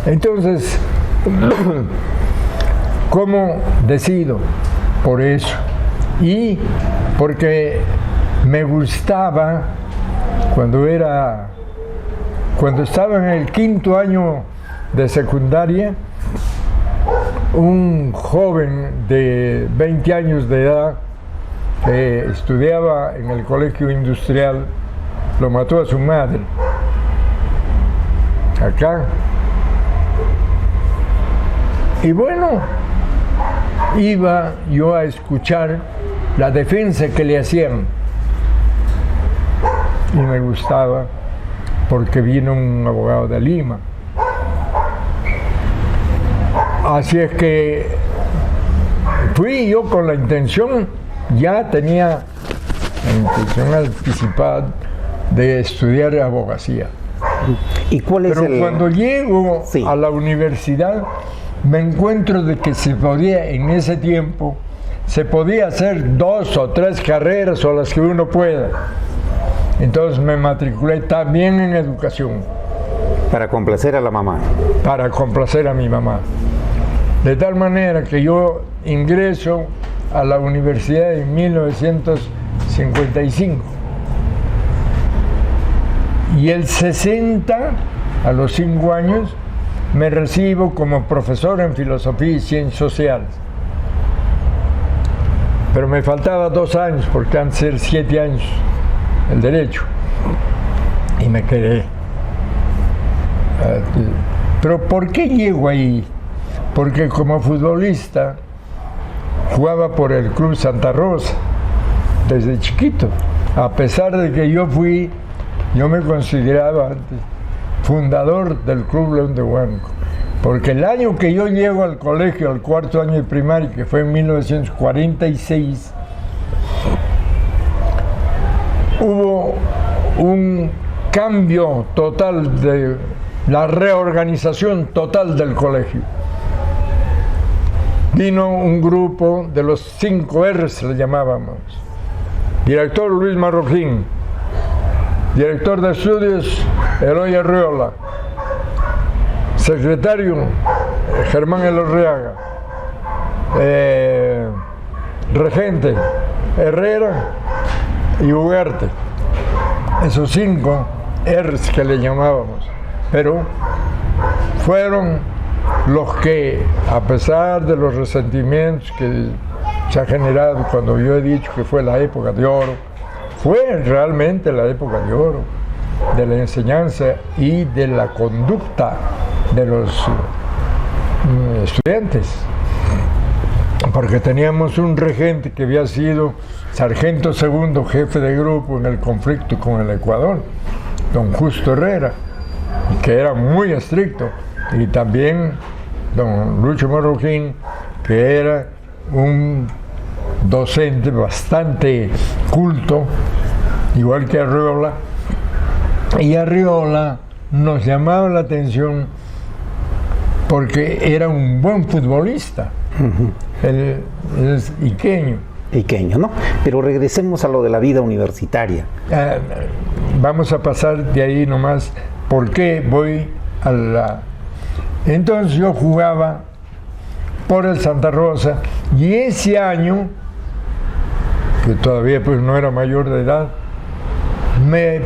Entonces, ¿cómo decido? Por eso. Y porque me gustaba, cuando estaba en el 5º año de secundaria, un joven de 20 años de edad que estudiaba en el colegio industrial, lo mató a su madre, acá. Y bueno, iba yo a escuchar la defensa que le hacían. Y me gustaba porque vino un abogado de Lima. Así es que fui yo con la intención, ya tenía la intención anticipada de estudiar abogacía. ¿Y cuál es Pero cuando llego a la universidad, me encuentro de que se podía, en ese tiempo, se podía hacer 2 o 3 carreras o las que uno pueda. Entonces me matriculé también en educación. Para complacer a la mamá. Para complacer a mi mamá. De tal manera que yo ingreso a la universidad en 1955. Y el 60, a los 5 años, me recibo como profesor en filosofía y ciencias sociales. Pero me faltaba 2 años, porque han de ser 7 años el derecho. Y me quedé. Pero ¿por qué llego ahí? Porque como futbolista jugaba por el Club Santa Rosa desde chiquito. A pesar de que yo me consideraba fundador del Club León de Huánuco. Porque el año que yo llego al colegio, al 4º año de primaria, que fue en 1946, hubo un cambio total de la reorganización total del colegio. Vino un grupo de los 5 R's, le llamábamos. Director Luis Marroquín, director de estudios Eloy Arriola, secretario Germán Elorriaga, regente Herrera y Ugarte. Esos 5 R's que le llamábamos. Pero fueron los que, a pesar de los resentimientos que se ha generado cuando yo he dicho que fue la época de oro, fue realmente la época de oro de la enseñanza y de la conducta de los estudiantes, porque teníamos un regente que había sido sargento segundo, jefe de grupo en el conflicto con el Ecuador, don Justo Herrera, que era muy estricto, y también don Lucho Marroquín, que era un docente bastante culto, igual que Arriola. Y Arriola nos llamaba la atención porque era un buen futbolista. Él es iqueño. Iqueño, ¿no? Pero regresemos a lo de la vida universitaria. Vamos a pasar de ahí nomás. ¿Por qué voy a la...? Entonces yo jugaba por el Santa Rosa, y ese año, que todavía pues no era mayor de edad, me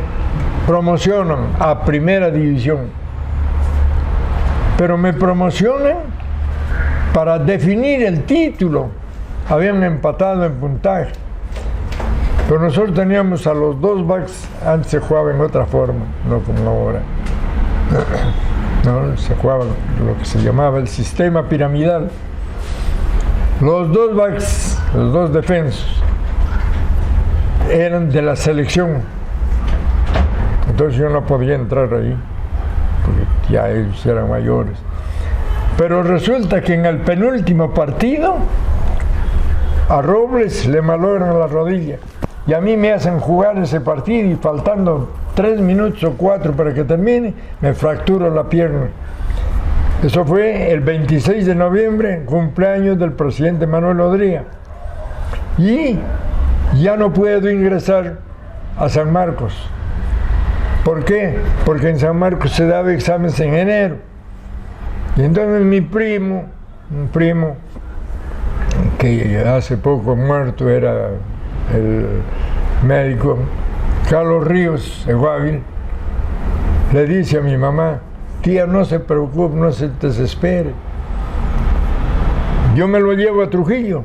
promocionan a primera división. Pero me promocionan para definir el título. Habían empatado en puntaje. Pero nosotros teníamos a los 2 backs, antes se jugaba en otra forma, no como ahora. No, se jugaba lo que se llamaba el sistema piramidal. Los 2 backs, los 2 defensos, eran de la selección. Entonces yo no podía entrar ahí, porque ya ellos eran mayores. Pero resulta que en el penúltimo partido, a Robles le malogran la rodilla. Y a mí me hacen jugar ese partido, y faltando 3 minutos o 4 para que termine, me fracturo la pierna. Eso fue el 26 de noviembre, cumpleaños del presidente Manuel Odría. Y ya no puedo ingresar a San Marcos. ¿Por qué? Porque en San Marcos se daba exámenes en enero. Y entonces mi primo, un primo que hace poco muerto, era el médico Carlos Ríos de Guávil, le dice a mi mamá: tía, no se preocupe, no se desespere, yo me lo llevo a Trujillo,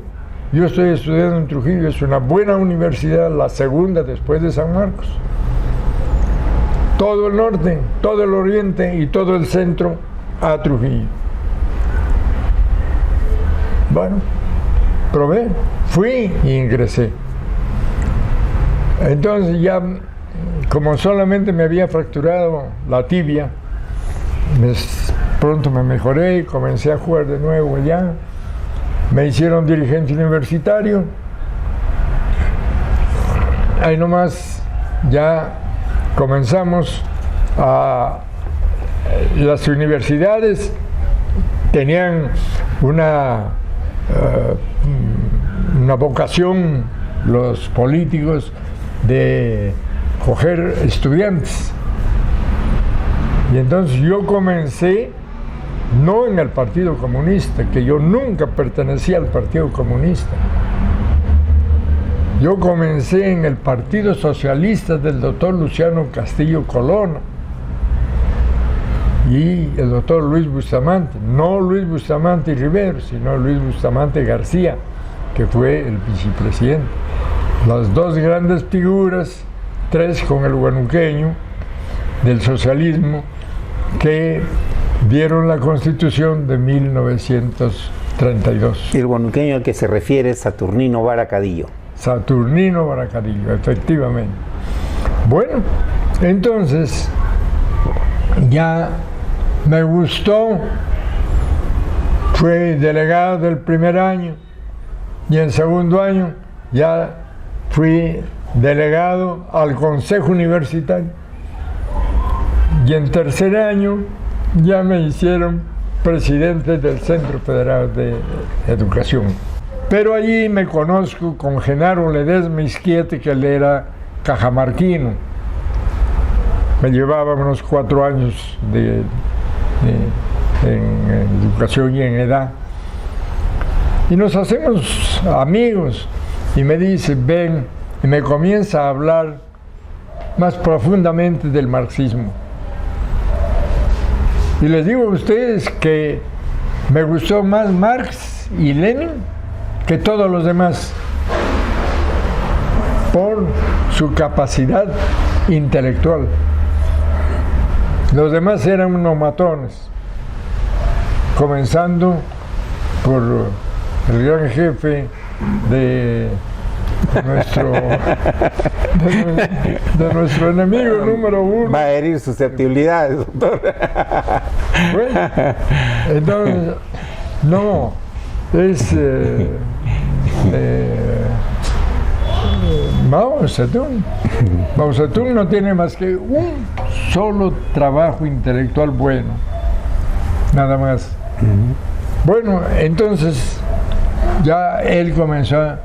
yo estoy estudiando en Trujillo, es una buena universidad, la segunda después de San Marcos. Todo el norte, todo el oriente y todo el centro a Trujillo. Bueno, probé, fui y ingresé. Entonces ya, como solamente me había fracturado la tibia, pronto me mejoré y comencé a jugar de nuevo ya. Me hicieron dirigente universitario. Ahí nomás ya comenzamos a... Las universidades tenían una vocación, los políticos, de coger estudiantes. Y entonces yo comencé, no en el Partido Comunista, que yo nunca pertenecía al Partido Comunista. Yo comencé en el Partido Socialista del doctor Luciano Castillo Colonna y el doctor Luis Bustamante, no Luis Bustamante y Rivero, sino Luis Bustamante García, que fue el vicepresidente. Las dos grandes figuras, tres con el huanuqueño del socialismo, que dieron la Constitución de 1932. El huanuqueño al que se refiere es Saturnino Vara Cadillo. Saturnino Vara Cadillo, efectivamente. Bueno, entonces ya me gustó, fui delegado del primer año y en segundo año ya fui delegado al Consejo Universitario y en tercer año ya me hicieron presidente del Centro Federal de Educación. Pero allí me conozco con Genaro Ledesma Izquiete, que él era cajamarquino. Me llevaba unos 4 años en educación y en edad. Y nos hacemos amigos y me dice: ven, y me comienza a hablar más profundamente del marxismo. Y les digo a ustedes que me gustó más Marx y Lenin que todos los demás, por su capacidad intelectual. Los demás eran unos matones, comenzando por el gran jefe de nuestro enemigo número uno. Va a herir susceptibilidades, doctor. Bueno, entonces, no, es Mao Zedong. Mao Zedong no tiene más que un solo trabajo intelectual bueno, nada más. Bueno, entonces ya él comenzó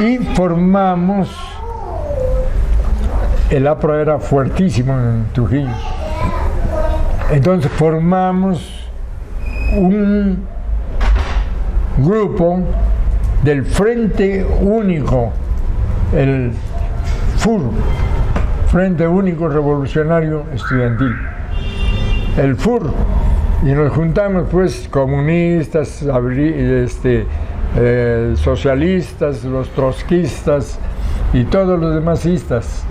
y formamos, el APRA era fuertísimo en Trujillo, entonces formamos un grupo del Frente Único, el FUR, Frente Único Revolucionario Estudiantil, el FUR, y nos juntamos pues comunistas, socialistas, los trotskistas y todos los demasistas.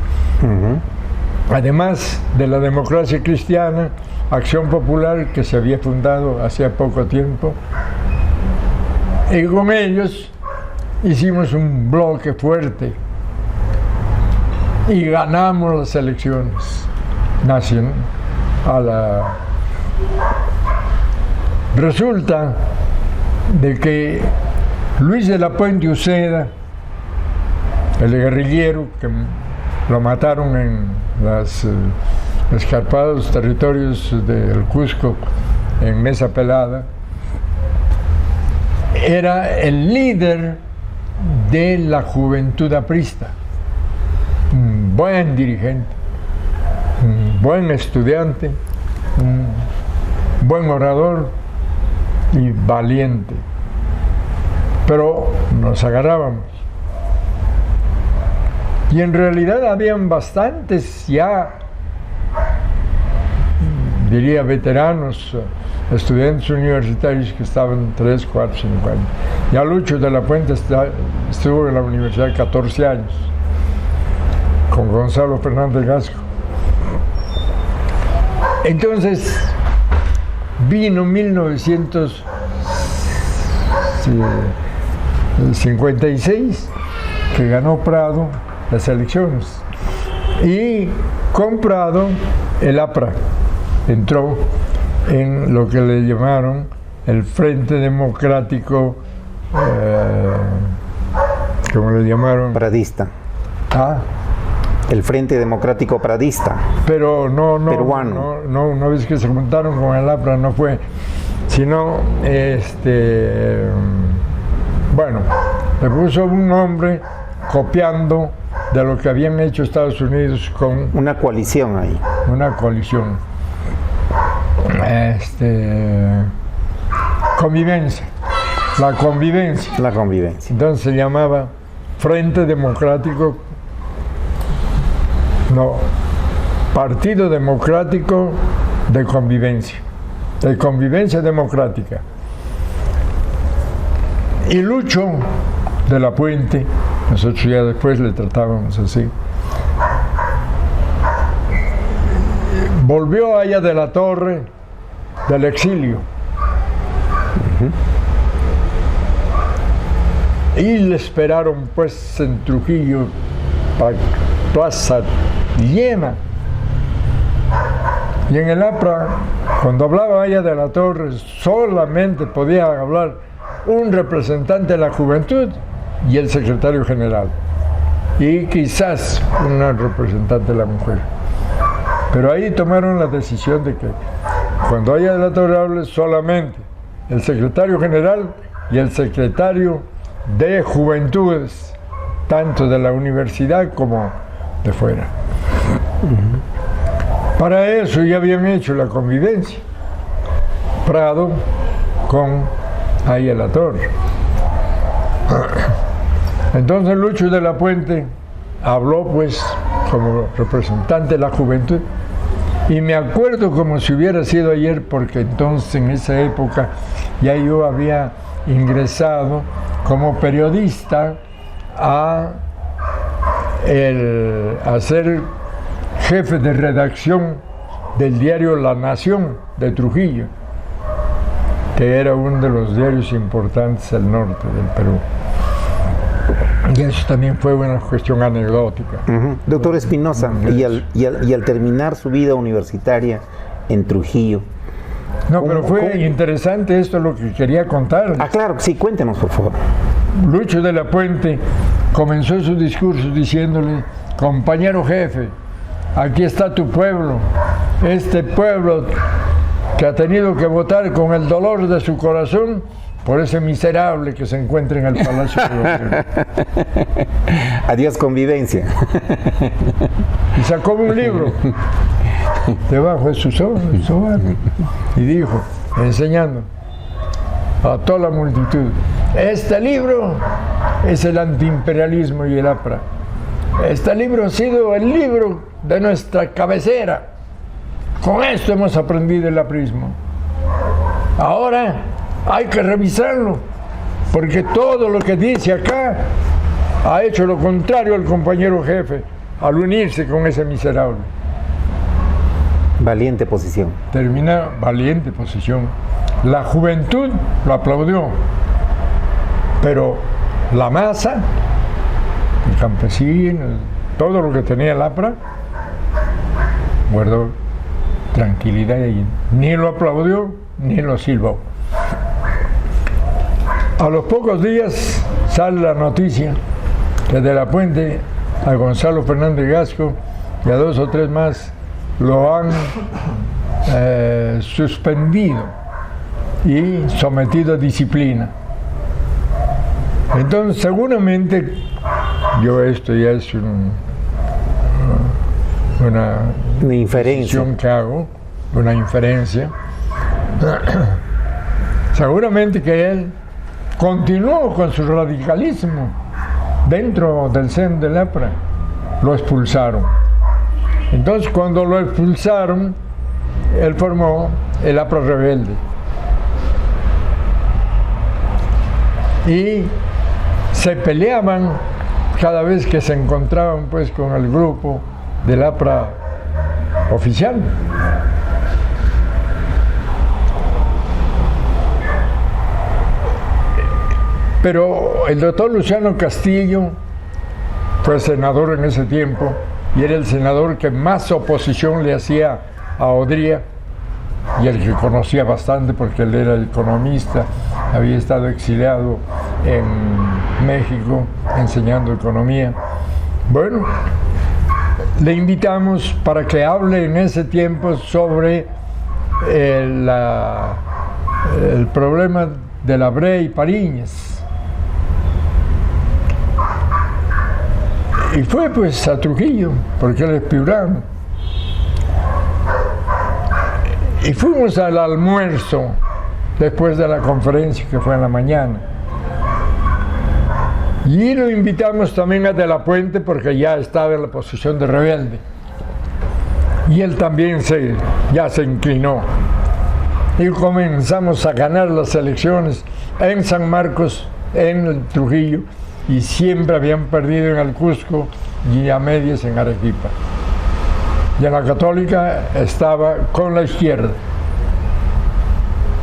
Además de la Democracia Cristiana, Acción Popular, que se había fundado hacía poco tiempo, y con ellos hicimos un bloque fuerte y ganamos las elecciones nacionales. Resulta de que Luis de la Puente Uceda, el guerrillero que lo mataron en los escarpados territorios del Cusco, en Mesa Pelada, era el líder de la juventud aprista, un buen dirigente, un buen estudiante, un buen orador y valiente, pero nos agarrábamos. Y en realidad habían bastantes ya, diría, veteranos, estudiantes universitarios que estaban 3, 4, 5 años. Ya Lucho de la Puente estuvo en la universidad 14 años, con Gonzalo Fernández Gasco. Entonces, vino 1956, que ganó Prado las elecciones. Y con Prado, el APRA entró en lo que le llamaron el Frente Democrático, ¿cómo le llamaron? Pradista. Ah, El Frente Democrático Pradista. pero Peruano. no, una vez que se juntaron con el APRA no fue, sino, bueno, le puso un nombre copiando de lo que habían hecho Estados Unidos con Una coalición ahí. una coalición. Convivencia, la convivencia. La convivencia. Entonces se llamaba Frente Democrático, no, Partido Democrático de Convivencia Democrática. Y Lucho de la Puente, nosotros ya después le tratábamos así, volvió allá de la Torre del exilio. Y le esperaron pues en Trujillo, plaza llena. Y en el APRA, cuando hablaba allá de la Torre, solamente podía hablar un representante de la juventud y el secretario general. Y quizás una representante de la mujer. Pero ahí tomaron la decisión de que cuando haya de la Torre hable solamente el secretario general y el secretario de Juventudes, tanto de la universidad como de fuera. Para eso ya habían hecho la convivencia. Prado con ahí a la Torre. Entonces Lucho de la Puente habló pues como representante de la juventud. Y me acuerdo como si hubiera sido ayer, porque entonces en esa época ya yo había ingresado como periodista a ser jefe de redacción del diario La Nación de Trujillo, que era uno de los diarios importantes del norte del Perú. Y eso también fue una cuestión anecdótica. Doctor Espinosa, y al terminar su vida universitaria en Trujillo. No, pero fue interesante esto lo que quería contar. Ah, claro, sí, cuéntenos, por favor. Lucho de la Puente comenzó su discurso diciéndole: compañero jefe, aquí está tu pueblo, este pueblo que ha tenido que votar con el dolor de su corazón por ese miserable que se encuentra en el Palacio de Gobierno. Adiós convivencia. Y sacó un libro debajo de su sobaco y dijo, enseñando a toda la multitud: este libro es el antiimperialismo y el APRA. Este libro ha sido el libro de nuestra cabecera. Con esto hemos aprendido el aprismo. Ahora hay que revisarlo, porque todo lo que dice acá ha hecho lo contrario al compañero jefe al unirse con ese miserable. Valiente posición. Termina valiente posición. La juventud lo aplaudió, pero la masa, el campesino, todo lo que tenía el APRA, guardó tranquilidad y ni lo aplaudió ni lo silbó. A los pocos días sale la noticia que de la Puente a Gonzalo Fernández Gasco y a 2 o 3 más lo han suspendido y sometido a disciplina. Entonces seguramente, esto ya es una inferencia que hago, una inferencia. Seguramente que él continuó con su radicalismo dentro del seno del APRA. Lo expulsaron. Entonces, cuando lo expulsaron, él formó el APRA Rebelde. Y se peleaban cada vez que se encontraban pues con el grupo del APRA oficial. Pero el doctor Luciano Castillo fue senador en ese tiempo y era el senador que más oposición le hacía a Odría y el que conocía bastante porque él era economista, había estado exiliado en México enseñando economía. Bueno, le invitamos para que hable en ese tiempo sobre el problema de la Brea y Pariñas. Y fue pues a Trujillo, porque él es piurano. Y fuimos al almuerzo después de la conferencia que fue en la mañana. Y lo invitamos también a De la Puente porque ya estaba en la posición de rebelde. Y él también ya se inclinó. Y comenzamos a ganar las elecciones en San Marcos, en el Trujillo, y siempre habían perdido en el Cusco y a medias en Arequipa. Y en la Católica estaba con la izquierda.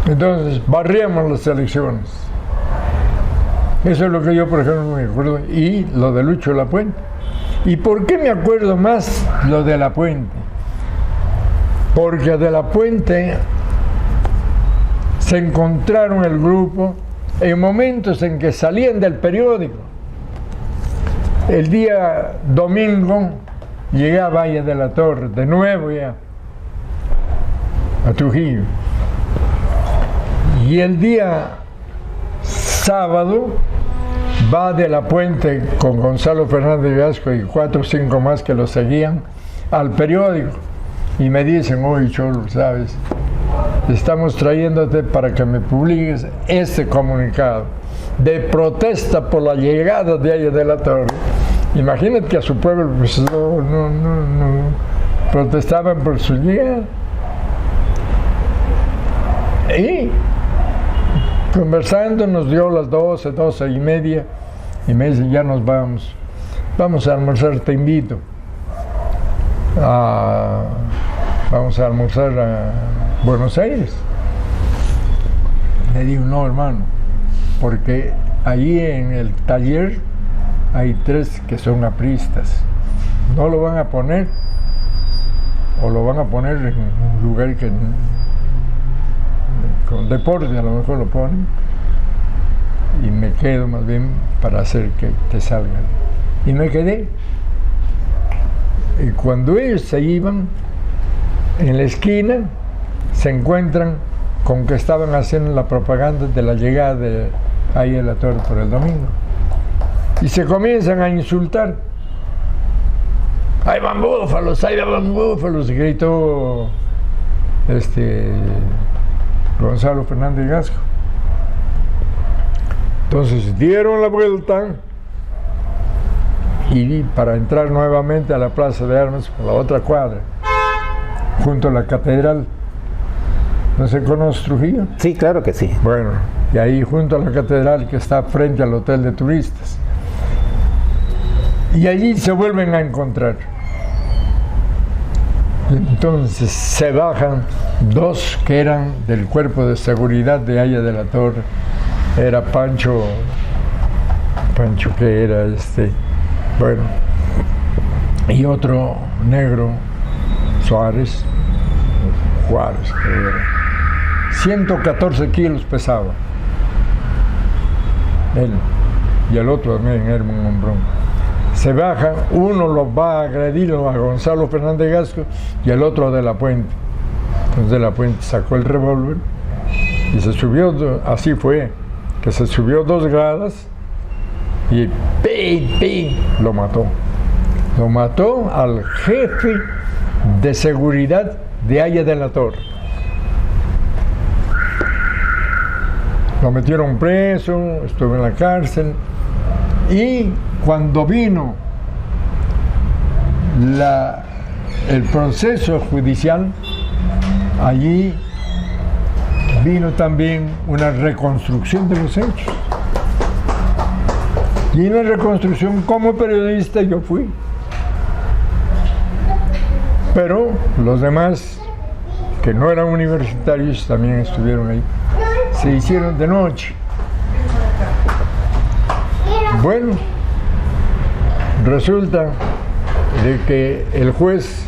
Entonces barríamos las elecciones. Eso es lo que yo, por ejemplo, me acuerdo. Y lo de Lucho Lapuente. ¿Y por qué me acuerdo más lo de Lapuente? Porque de Lapuente se encontraron el grupo en momentos en que salían del periódico. El día domingo llegué a Valle de la Torre, de nuevo ya, a Trujillo. Y el día sábado va De la Puente con Gonzalo Fernández Gasco y 4 o 5 más que lo seguían al periódico. Y me dicen, oye Cholo, ¿sabes? Estamos trayéndote para que me publiques este comunicado de protesta por la llegada de Valle de la Torre. Imagínate que a su pueblo pues, no protestaban por su llegada. Y conversando nos dio las 12 y media y me dice, ya nos vamos a almorzar, te invito. Vamos a almorzar a Buenos Aires. Le digo, no hermano, porque ahí en el taller hay 3 que son apristas. No lo van a poner, o lo van a poner en un lugar que con deporte a lo mejor lo ponen, y me quedo más bien para hacer que te salgan. Y me quedé. Y cuando ellos se iban, en la esquina se encuentran con que estaban haciendo la propaganda de la llegada de Valle de la Torre por el domingo. Y se comienzan a insultar. ¡Ahí van búfalos! ¡Ahí van búfalos! Gritó Gonzalo Fernández Gasco. Entonces dieron la vuelta y para entrar nuevamente a la Plaza de Armas por la otra cuadra, junto a la catedral. ¿No se conoce Trujillo? Sí, claro que sí. Bueno, y ahí junto a la catedral que está frente al hotel de turistas. Y allí se vuelven a encontrar. Entonces se bajan 2 que eran del cuerpo de seguridad de Valle de la Torre. Era Pancho que era bueno, y otro negro, Juárez, que era 114 kilos pesaba él, y el otro también era un hombrón. Se baja, uno lo va a agredir a Gonzalo Fernández Gasco y el otro a De la Puente. Entonces De la Puente sacó el revólver y se subió, así fue, que se subió 2 gradas y lo mató. Lo mató al jefe de seguridad de Valle de la Torre. Lo metieron preso, estuve en la cárcel, y cuando vino el proceso judicial, allí vino también una reconstrucción de los hechos. Y en la reconstrucción, como periodista, yo fui. Pero los demás, que no eran universitarios, también estuvieron ahí. Se hicieron de noche. Bueno, resulta de que el juez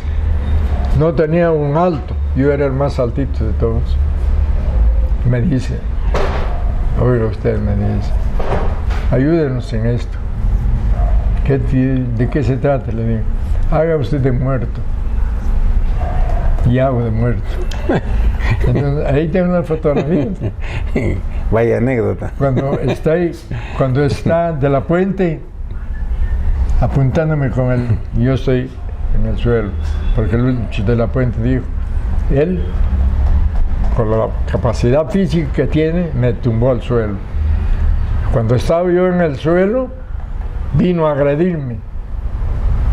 no tenía un alto, yo era el más altito de todos. Me dice, oiga usted, me dice, ayúdenos en esto. ¿De qué se trata? Le digo, haga usted de muerto. Y hago de muerto. Entonces, ahí tengo una fotografía. Vaya anécdota. Cuando está de la Puente apuntándome con él, yo estoy en el suelo, porque Lucho de la Puente dijo, él, con la capacidad física que tiene, me tumbó al suelo. Cuando estaba yo en el suelo, vino a agredirme.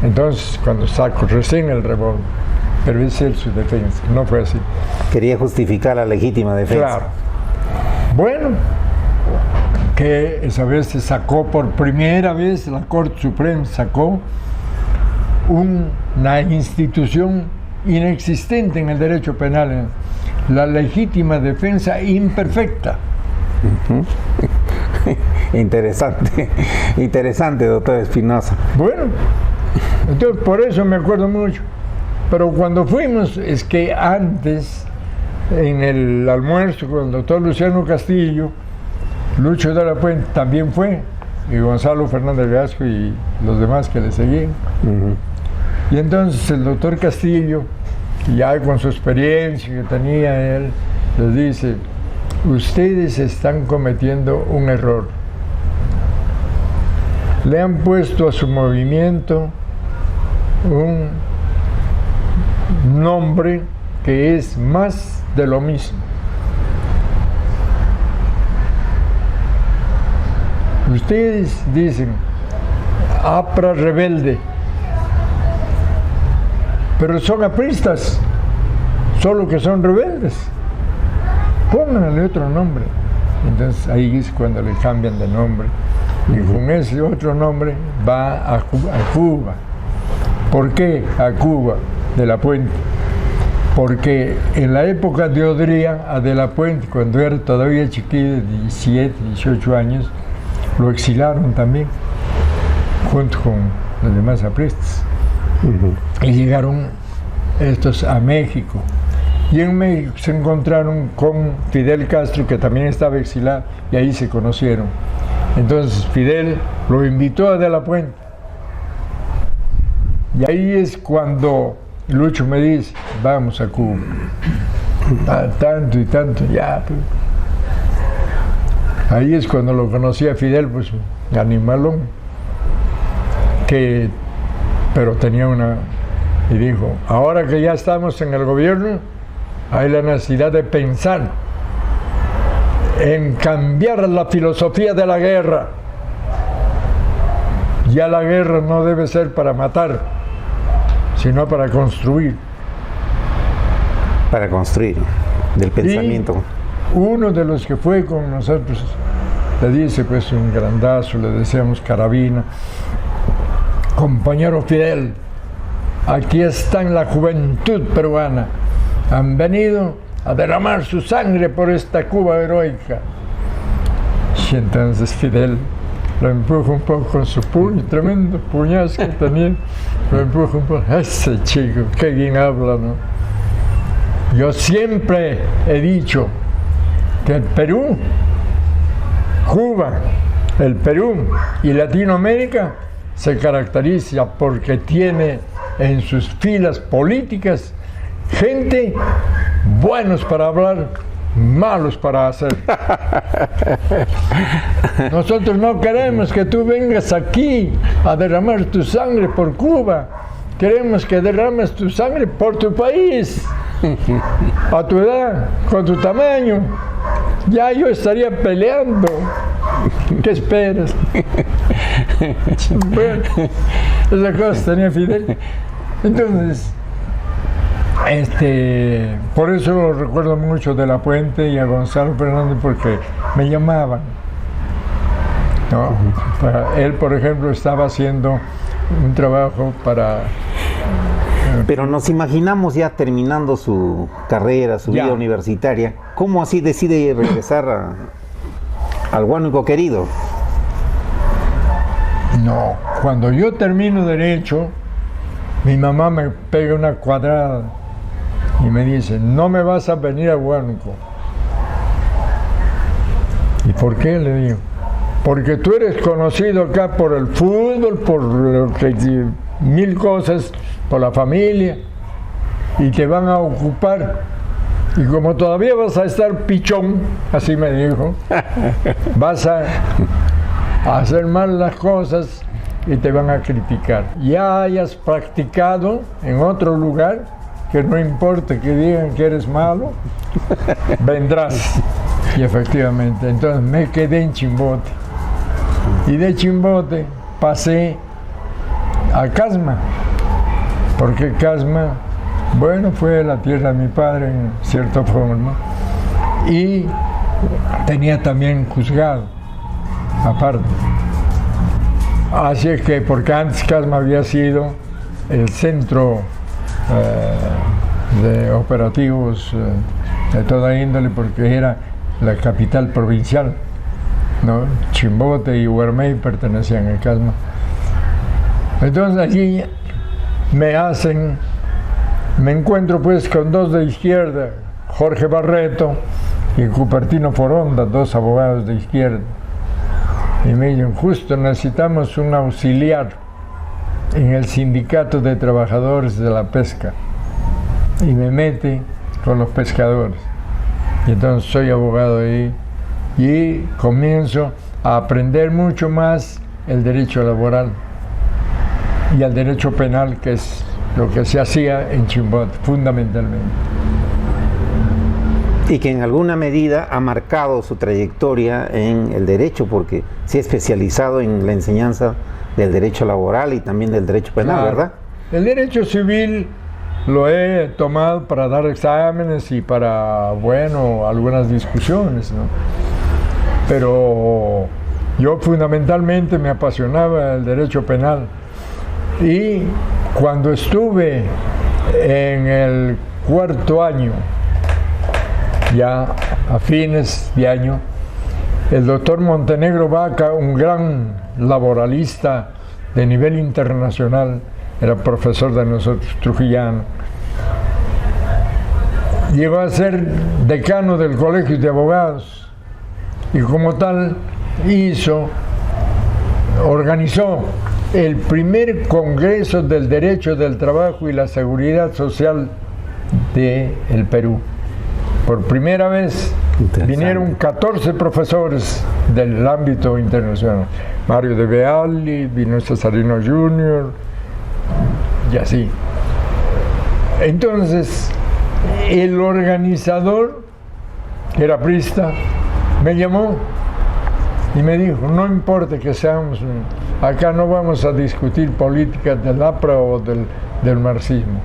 Entonces, cuando saco recién el revólver, pero esa es su defensa, no fue así. Quería justificar la legítima defensa. Claro. Bueno, que esa vez se sacó por primera vez, la Corte Suprema sacó una institución inexistente en el derecho penal, la legítima defensa imperfecta. Interesante, doctor Espinosa. Bueno, entonces por eso me acuerdo mucho. Pero cuando fuimos, es que antes, en el almuerzo con el doctor Luciano Castillo, Lucho de la Puente también fue, y Gonzalo Fernández Gasco y los demás que le seguían. Y entonces el doctor Castillo, ya con su experiencia que tenía él, les dice, ustedes están cometiendo un error. Le han puesto a su movimiento un nombre que es más de lo mismo. Ustedes dicen APRA rebelde, pero son apristas, solo que son rebeldes. Pónganle otro nombre. Entonces ahí es cuando le cambian de nombre. Y con ese otro nombre va a Cuba. ¿Por qué a Cuba de la Puente? Porque en la época de Odría, a de la Puente, cuando era todavía chiquillo, de 17, 18 años, lo exilaron también, junto con los demás apristas. Y llegaron estos a México. Y en México se encontraron con Fidel Castro, que también estaba exilado, y ahí se conocieron. Entonces Fidel lo invitó a de la Puente. Y ahí es cuando Lucho me dice, vamos a Cuba. Tanto y tanto, ya. Pues. Ahí es cuando lo conocí a Fidel, pues animalón. Pero tenía una... Y dijo, ahora que ya estamos en el gobierno, hay la necesidad de pensar en cambiar la filosofía de la guerra. Ya la guerra no debe ser para matar, sino para construir. Para construir, del pensamiento. Y uno de los que fue con nosotros le dice, pues un grandazo, le decíamos Carabina, compañero Fidel, aquí está la juventud peruana, han venido a derramar su sangre por esta Cuba heroica. Y entonces Fidel lo empuja un poco con su puño, tremendo puñazo que tenía, lo empuja un poco. Ese chico, qué bien habla, ¿no? Yo siempre he dicho que el Perú, Cuba, el Perú y Latinoamérica se caracteriza porque tiene en sus filas políticas gente buenos para hablar, malos para hacer. Nosotros no queremos que tú vengas aquí a derramar tu sangre por Cuba. Queremos que derrames tu sangre por tu país, a tu edad, con tu tamaño. ya yo estaría peleando. ¿Qué esperas? Bueno, esa cosa tenía Fidel. Entonces, por eso lo recuerdo mucho de La Puente y a Gonzalo Fernández, porque me llamaban, ¿no? Él, por ejemplo, estaba haciendo un trabajo para... Pero nos imaginamos ya terminando su carrera, su vida universitaria. ¿Cómo así decide regresar al Huánuco querido? No, cuando yo termino Derecho, mi mamá me pega una cuadrada y me dice, no me vas a venir a Huánuco. ¿Y por qué? Le digo, porque tú eres conocido acá por el fútbol, por mil cosas, por la familia, y te van a ocupar. Y como todavía vas a estar pichón, así me dijo, vas a hacer mal las cosas y te van a criticar. Ya hayas practicado en otro lugar, que no importa que digan que eres malo, vendrás. Y efectivamente, entonces me quedé en Chimbote. Y de Chimbote pasé a Casma, porque Casma, bueno, fue la tierra de mi padre en cierta forma, y tenía también juzgado, aparte. Así es que, porque antes Casma había sido el centro de operativos de toda índole, porque era la capital provincial, ¿no? Chimbote y Huarmey pertenecían a Casma. Entonces allí me encuentro pues con dos de izquierda, Jorge Barreto y Cupertino Foronda, dos abogados de izquierda. Y me dicen, justo necesitamos un auxiliar en el sindicato de trabajadores de la pesca. Y me mete con los pescadores. Y entonces soy abogado ahí y comienzo a aprender mucho más el derecho laboral y el derecho penal, que es lo que se hacía en Chimbote, fundamentalmente. Y que en alguna medida ha marcado su trayectoria en el derecho, porque se ha especializado en la enseñanza del derecho laboral y también del derecho penal, claro, ¿verdad? El derecho civil lo he tomado para dar exámenes y para, bueno, algunas discusiones, ¿no? Pero yo fundamentalmente me apasionaba el derecho penal. Y cuando estuve en el cuarto año, ya a fines de año, el doctor Montenegro Vaca, un gran laboralista de nivel internacional, era profesor de nosotros, trujillano, llegó a ser decano del Colegio de Abogados y como tal organizó el primer Congreso del Derecho del Trabajo y la Seguridad Social del Perú. Por primera vez vinieron 14 profesores del ámbito internacional. Mario de Beali, vino Cesarino Jr., y así. Entonces, el organizador, que era priista, me llamó y me dijo, no importa que seamos, acá no vamos a discutir políticas del APRA o del marxismo.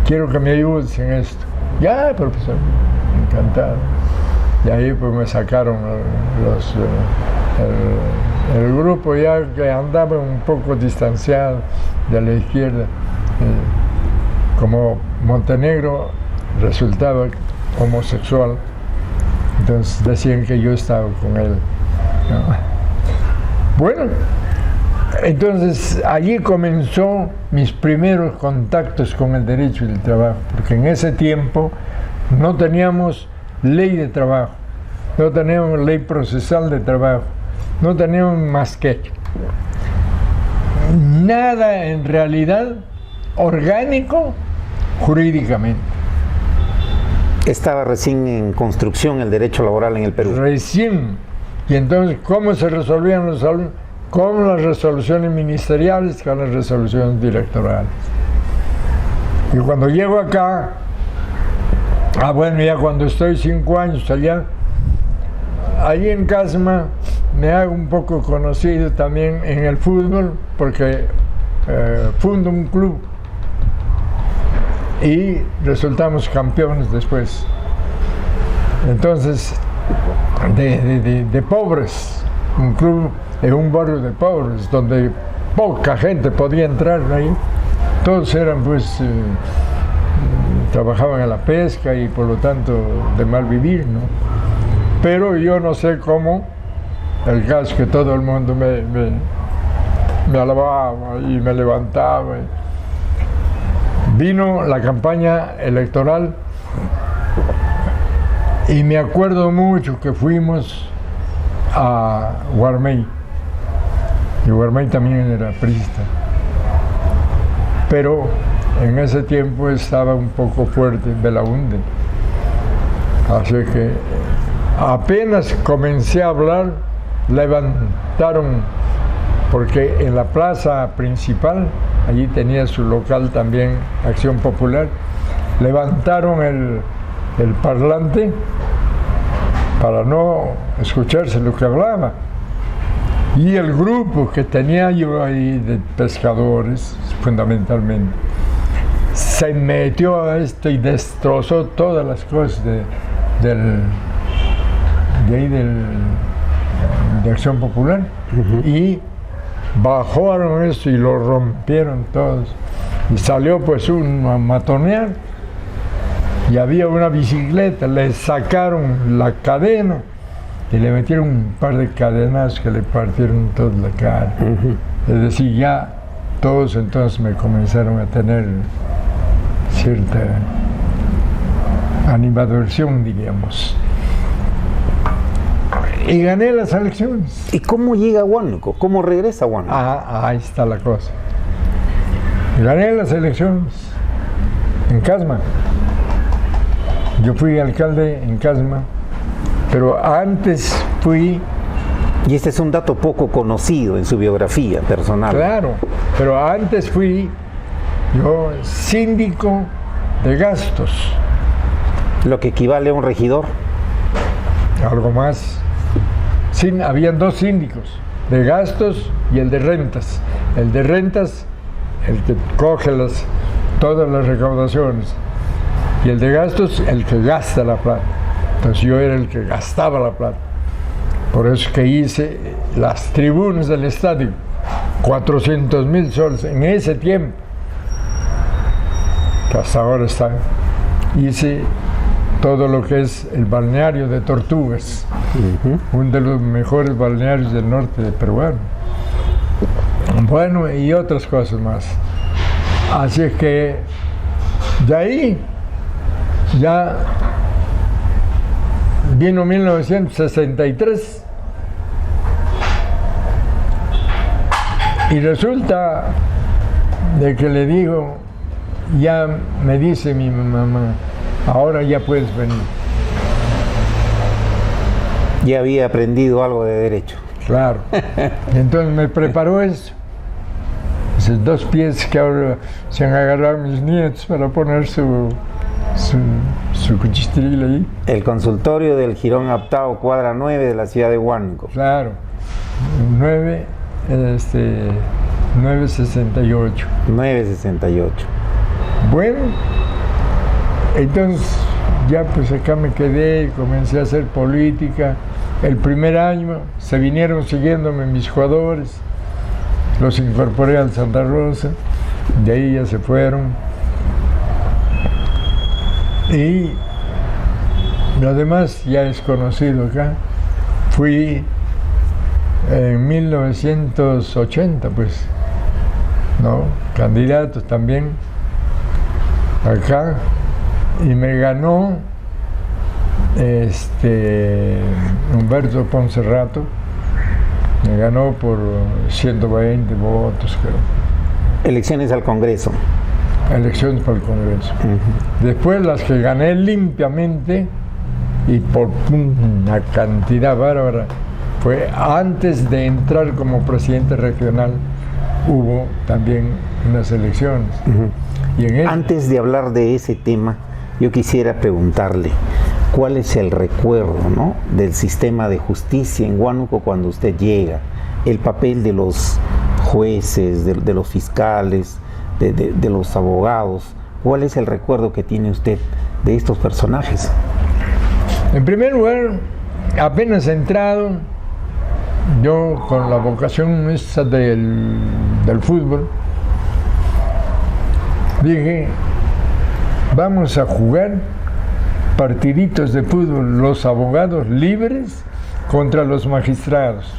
Quiero que me ayudes en esto. Ya, profesor, encantado. Y ahí pues me sacaron el grupo, ya que andaba un poco distanciado de la izquierda. Como Montenegro resultaba homosexual, entonces decían que yo estaba con él, ¿no? Bueno, entonces allí comenzó mis primeros contactos con el derecho del trabajo, porque en ese tiempo no teníamos ley de trabajo, no teníamos ley procesal de trabajo, no teníamos más que nada en realidad orgánico jurídicamente. Estaba recién en construcción el derecho laboral en el Perú. Recién. Y entonces, ¿cómo se resolvían los alumnos? Con las resoluciones ministeriales, con las resoluciones directorales. Y cuando llego acá, Bueno, ya cuando estoy 5 años allá, ahí en Casma me hago un poco conocido también en el fútbol, porque fundo un club y resultamos campeones después. Entonces, de pobres, un club en un barrio de pobres, donde poca gente podía entrar ahí, todos eran pues, trabajaban en la pesca y por lo tanto de mal vivir, ¿no? Pero yo no sé cómo, el caso es que todo el mundo me alababa y me levantaba. Vino la campaña electoral y me acuerdo mucho que fuimos a Guarmey, y Guarmey también era priista, pero en ese tiempo estaba un poco fuerte Belaúnde, así que apenas comencé a hablar, levantaron, porque en la plaza principal, allí tenía su local también Acción Popular, levantaron el parlante para no escucharse lo que hablaba. Y el grupo que tenía yo ahí de pescadores, fundamentalmente, se metió a esto y destrozó todas las cosas de Acción Popular. Y bajaron eso y lo rompieron todos. Y salió pues uno a matonear. Y había una bicicleta, le sacaron la cadena y le metieron un par de cadenas que le partieron toda la cara. Es decir, ya todos entonces me comenzaron a tener cierta animadversión, diríamos. Y gané las elecciones. ¿Y cómo llega a Huánuco? ¿Cómo regresa a Huánuco? Ahí está la cosa. Gané las elecciones en Casma. Yo fui alcalde en Casma, pero antes fui... Y este es un dato poco conocido en su biografía personal. Claro, pero antes fui yo síndico de gastos. Lo que equivale a un regidor. Algo más. Habían 2 síndicos, de gastos y el de rentas. El de rentas, el que coge todas las recaudaciones. Y el de gastos, el que gasta la plata. Entonces yo era el que gastaba la plata. Por eso que hice las tribunas del estadio, 400,000 soles en ese tiempo, que hasta ahora está. Hice todo lo que es el balneario de Tortugas, uno de los mejores balnearios del norte de peruano. Bueno, y otras cosas más. Así es que de ahí ya vino 1963 y resulta de que le digo, ya me dice mi mamá, ahora ya puedes venir. Ya había aprendido algo de derecho. Claro. Y entonces me preparó eso. Esos 2 pies que ahora se han agarrado mis nietos para poner su cuchitril ahí. El consultorio del Jirón Aptao, cuadra 9 de la ciudad de Huánuco. Claro. 968. 968. Bueno, entonces ya pues acá me quedé y comencé a hacer política. El primer año se vinieron siguiéndome mis jugadores, los incorporé al Santa Rosa, de ahí ya se fueron. Y lo demás ya es conocido acá. Fui en 1980, pues, ¿no? Candidato también acá, y me ganó Humberto Poncerrato, me ganó por 120 votos, creo. Elecciones al Congreso. Elecciones para el Congreso. Después las que gané limpiamente y por una cantidad bárbara, fue antes de entrar como presidente regional, hubo también unas elecciones. Y Antes de hablar de ese tema, yo quisiera preguntarle, ¿cuál es el recuerdo, ¿no?, del sistema de justicia en Huánuco cuando usted llega? El papel de los jueces, de los fiscales, de los abogados. ¿Cuál es el recuerdo que tiene usted de estos personajes? En primer lugar, apenas entrado, yo con la vocación esa del fútbol, dije, vamos a jugar partiditos de fútbol, los abogados libres contra los magistrados.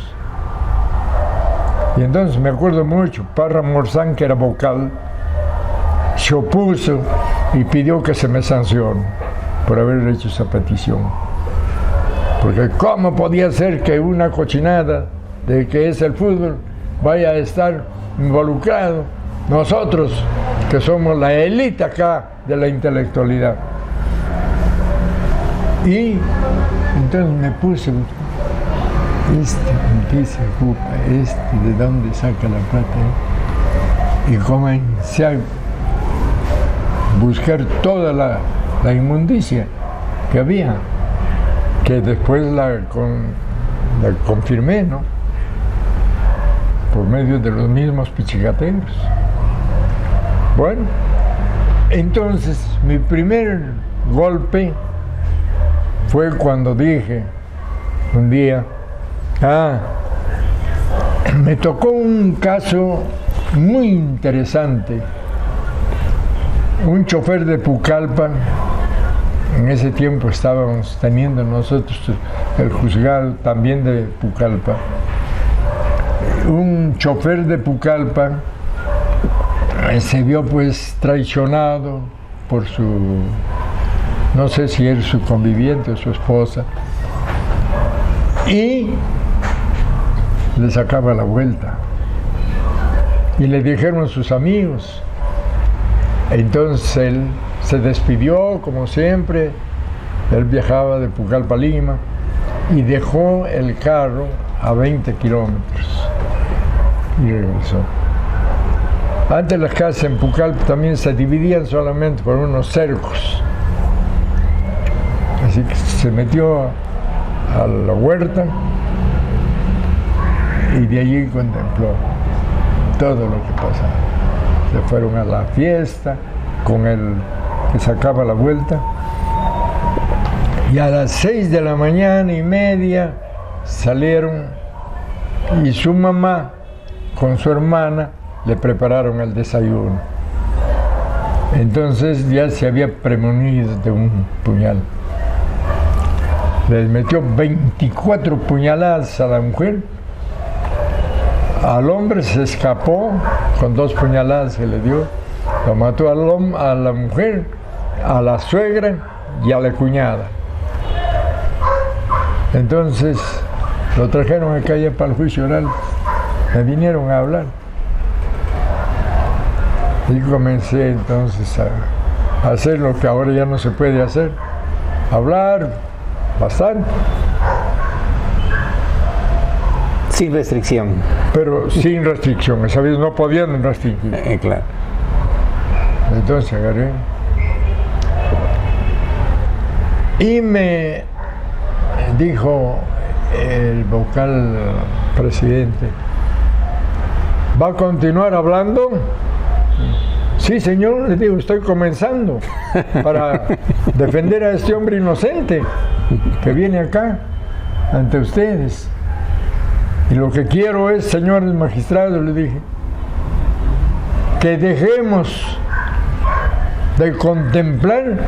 Y entonces me acuerdo mucho, Parra Morzán, que era vocal, se opuso y pidió que se me sancione por haber hecho esa petición. Porque ¿cómo podía ser que una cochinada de que es el fútbol vaya a estar involucrado nosotros, que somos la élite acá de la intelectualidad? Y entonces me puse, ¿en qué se ocupa? ¿De dónde saca la plata? Y comencé a buscar toda la inmundicia que había, que después la confirmé, ¿no?, por medio de los mismos pichigateros. Bueno, entonces mi primer golpe fue cuando dije un día, me tocó un caso muy interesante. Un chofer de Pucallpa, en ese tiempo estábamos teniendo nosotros el juzgado también de Pucallpa. Un chofer de Pucallpa se vio pues traicionado por su, no sé si era su conviviente o su esposa, y le sacaba la vuelta. Y le dijeron sus amigos. Entonces él se despidió, como siempre, él viajaba de Pucallpa a Lima y dejó el carro a 20 kilómetros y regresó. Antes las casas en Pucallpa también se dividían solamente por unos cercos. Así que se metió a la huerta y de allí contempló todo lo que pasaba. Se fueron a la fiesta con el que sacaba la vuelta y a las 6:30 salieron y su mamá con su hermana le prepararon el desayuno. Entonces ya se había premonido de un puñal. Les metió 24 puñaladas a la mujer. Al hombre se escapó con 2 puñaladas que le dio. Lo mató a la mujer, a la suegra y a la cuñada. Entonces lo trajeron acá ya para el juicio oral. Me vinieron a hablar. Y comencé entonces a hacer lo que ahora ya no se puede hacer. Hablar bastante. Sin restricción. Pero sin restricción, esa vez no podían restringir. Claro. Entonces agarré y me dijo el vocal presidente, ¿va a continuar hablando? Sí, señor, le digo, estoy comenzando para defender a este hombre inocente que viene acá ante ustedes. Y lo que quiero es, señores magistrados, le dije, que dejemos de contemplar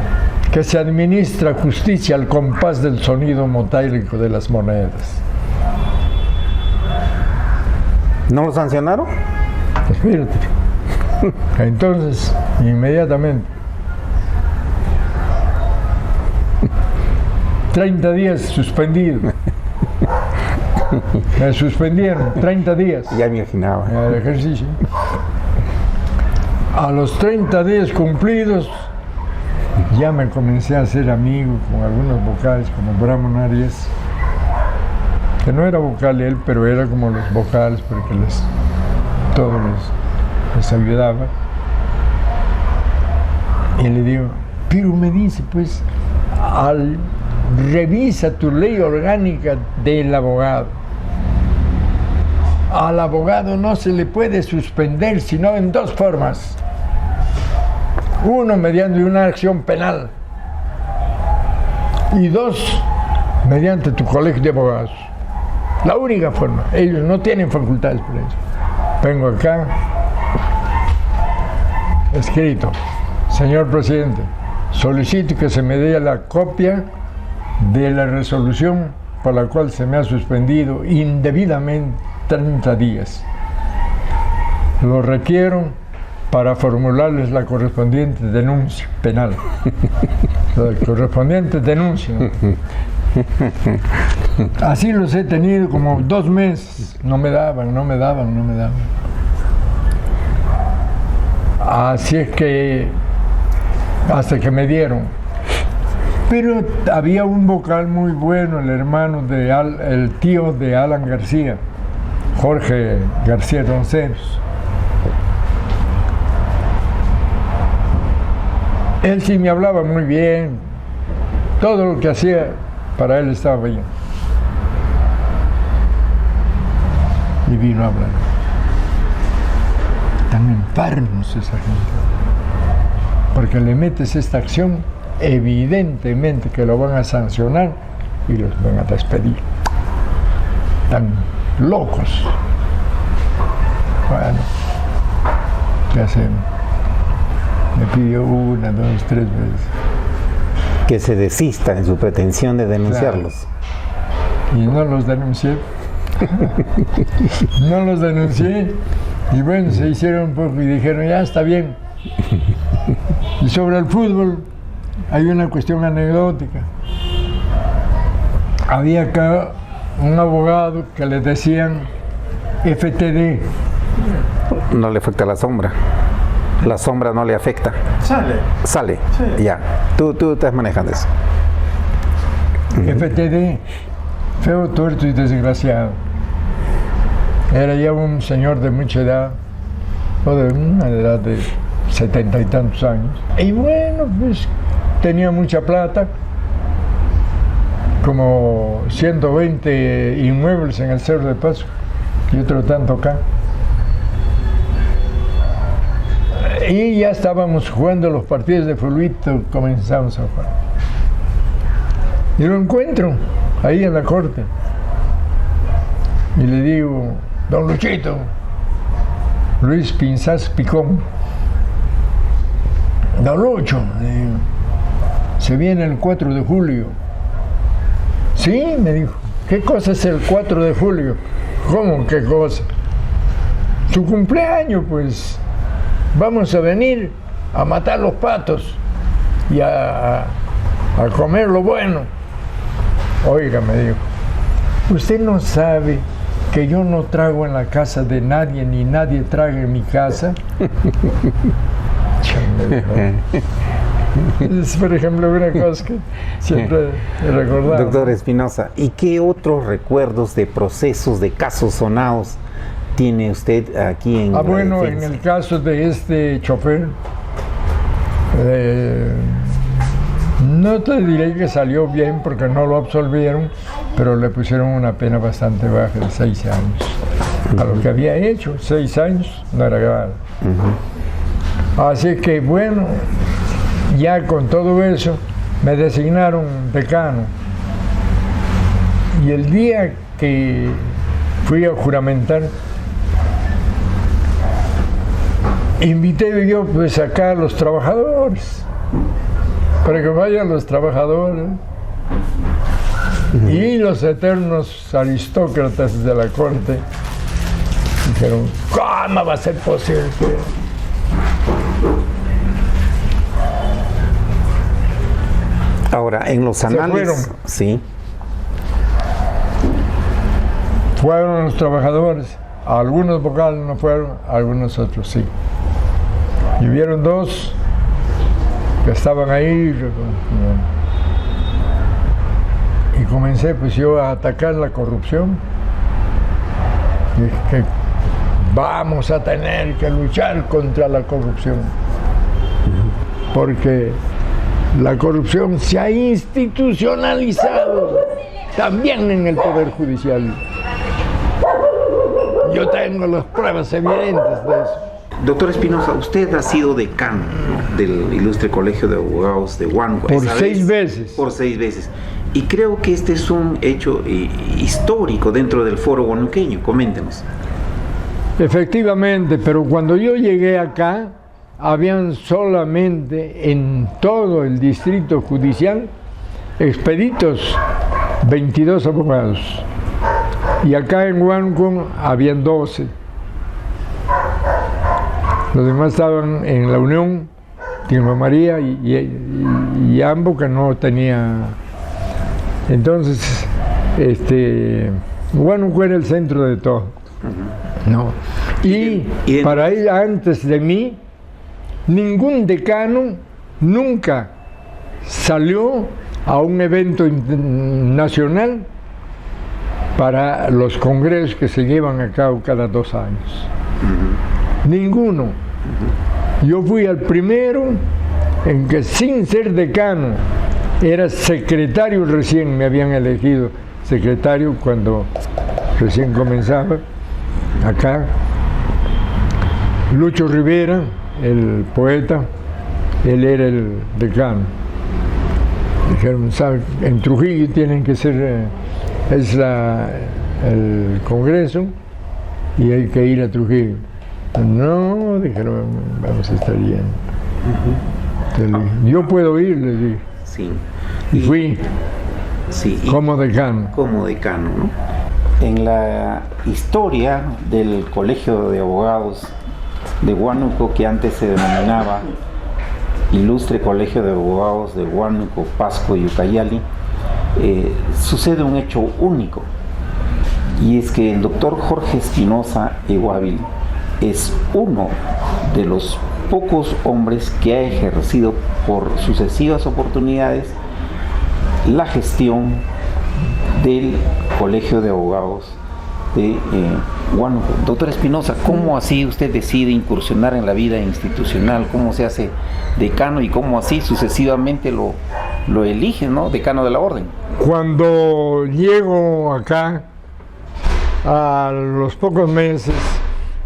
que se administra justicia al compás del sonido metálico de las monedas. ¿No lo sancionaron? Espérate. Entonces, inmediatamente, 30 días suspendido. Me suspendieron 30 días. Ya me imaginaba. El ejercicio. A los 30 días cumplidos, ya me comencé a hacer amigo con algunos vocales, como Brahman Arias, que no era vocal él, pero era como los vocales, porque todos les ayudaba. Y le digo, Pero me dice, pues, revisa tu ley orgánica del abogado. Al abogado no se le puede suspender sino en dos formas. Uno, mediante una acción penal. Y dos, mediante tu colegio de abogados. La única forma. Ellos no tienen facultades para eso. Vengo acá, escrito: señor presidente, solicito que se me dé la copia de la resolución por la cual se me ha suspendido indebidamente 30 días. Lo requiero para formularles la correspondiente denuncia penal. La correspondiente denuncia. Así los he tenido como 2 meses. No me daban. Así es que hasta que me dieron. Pero había un vocal muy bueno, el tío de Alan García, Jorge García Donceros. Él sí me hablaba muy bien, todo lo que hacía para él estaba bien. Y vino a hablar. Están enfermos esa gente. Porque le metes esta acción, evidentemente que lo van a sancionar y los van a despedir. Están locos. Bueno, ¿qué hacemos? Me pidió 1, 2, 3 veces. Que se desista en su pretensión de denunciarlos. Claro. Y no los denuncié. No los denuncié. Y bueno, se hicieron un poco y dijeron, ya está bien. Y sobre el fútbol, hay una cuestión anecdótica. Había acá un abogado que le decían FTD. No le afecta la sombra. La sombra no le afecta. Sale. Sí. Ya. Tú estás manejando eso. FTD, feo, tuerto y desgraciado. Era ya un señor de mucha edad, o de una edad de 70 y tantos años. Y bueno, pues tenía mucha plata, como 120 inmuebles en el Cerro de Pasco y otro tanto acá. Y ya estábamos jugando los partidos de fulbito, comenzamos a jugar. Y lo encuentro ahí en la corte. Y le digo, don Luchito, Luis Pinzás Picón, don Lucho, se viene el 4 de julio. Sí, me dijo, ¿qué cosa es el 4 de julio? ¿Cómo qué cosa? Su cumpleaños, pues. Vamos a venir a matar los patos y a comer lo bueno. Oiga, me dijo, usted no sabe que yo no trago en la casa de nadie, ni nadie traga en mi casa. Es, por ejemplo, una cosa que siempre he recordado. Doctor Espinosa, ¿y qué otros recuerdos de procesos, de casos sonados tiene usted aquí en bueno, en el caso de este chofer, no te diré que salió bien porque no lo absolvieron, pero le pusieron una pena bastante baja de 6 años. A lo que había hecho, 6 años, no era grave. Así que bueno, ya con todo eso, me designaron decano. Y el día que fui a juramentar, invité yo pues acá a los trabajadores, para que vayan los trabajadores y los eternos aristócratas de la corte dijeron, ¿cómo va a ser posible? Ahora, en los análisis, sí. Fueron los trabajadores, algunos vocales no fueron, algunos otros sí. Y vieron 2 que estaban ahí y comencé pues yo a atacar la corrupción. Y dije que vamos a tener que luchar contra la corrupción, porque la corrupción se ha institucionalizado también en el Poder Judicial. Yo tengo las pruebas evidentes de eso. Doctor Espinosa, usted ha sido decano, ¿no?, del Ilustre Colegio de Abogados de Huánuco. Por 6 veces. Por 6 veces. Y creo que este es un hecho histórico dentro del foro huánuqueño. Coméntenos. Efectivamente, pero cuando yo llegué acá, habían solamente en todo el distrito judicial expeditos 22 abogados. Y acá en Huánuco habían 12. Los demás estaban en la Unión, Tingo María y Ambo, que no tenía. Entonces, Huánuco era el centro de todo. No. Y para ir antes de mí, ningún decano nunca salió a un evento nacional para los congresos que se llevan a cabo cada 2 años. Ninguno. Yo fui al primero en que, sin ser decano, era secretario recién, me habían elegido secretario cuando recién comenzaba acá. Lucho Rivera, el poeta, él era el decano. Dijeron, ¿sabe? En Trujillo tienen que ser, el Congreso y hay que ir a Trujillo. No, dijeron, vamos a estar yendo. Yo puedo ir, les dije. Sí. Y fui como decano. Como decano, ¿no? En la historia del Colegio de Abogados de Huánuco, que antes se denominaba Ilustre Colegio de Abogados de Huánuco, Pasco y Ucayali, sucede un hecho único, y es que el doctor Jorge Espinosa Eguavil es uno de los pocos hombres que ha ejercido por sucesivas oportunidades la gestión del Colegio de Abogados de Huánuco. Doctor Espinosa, ¿cómo así usted decide incursionar en la vida institucional? ¿Cómo se hace decano y cómo así sucesivamente lo elige, ¿no?, decano de la orden? Cuando llego acá, a los pocos meses,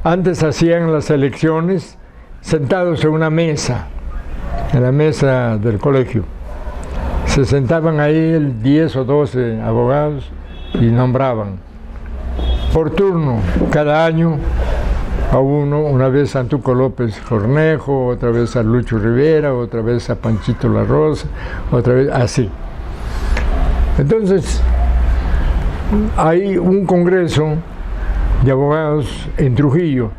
antes hacían las elecciones sentados en una mesa, en la mesa del colegio. Se sentaban ahí 10 o 12 abogados y nombraban por turno, cada año a uno, una vez a Antuco López Cornejo, otra vez a Lucho Rivera, otra vez a Panchito La Rosa, otra vez así. Entonces, hay un congreso de abogados en Trujillo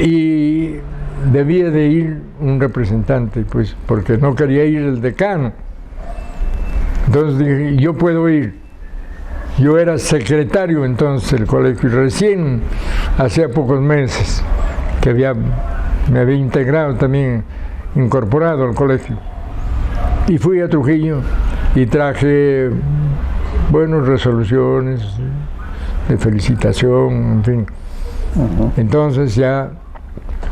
y debía de ir un representante, pues, porque no quería ir el decano. Entonces dije, yo puedo ir. Yo era secretario entonces del colegio y recién, hacía pocos meses, que me había integrado también, incorporado al colegio. Y fui a Trujillo y traje buenas resoluciones de felicitación, en fin. Entonces ya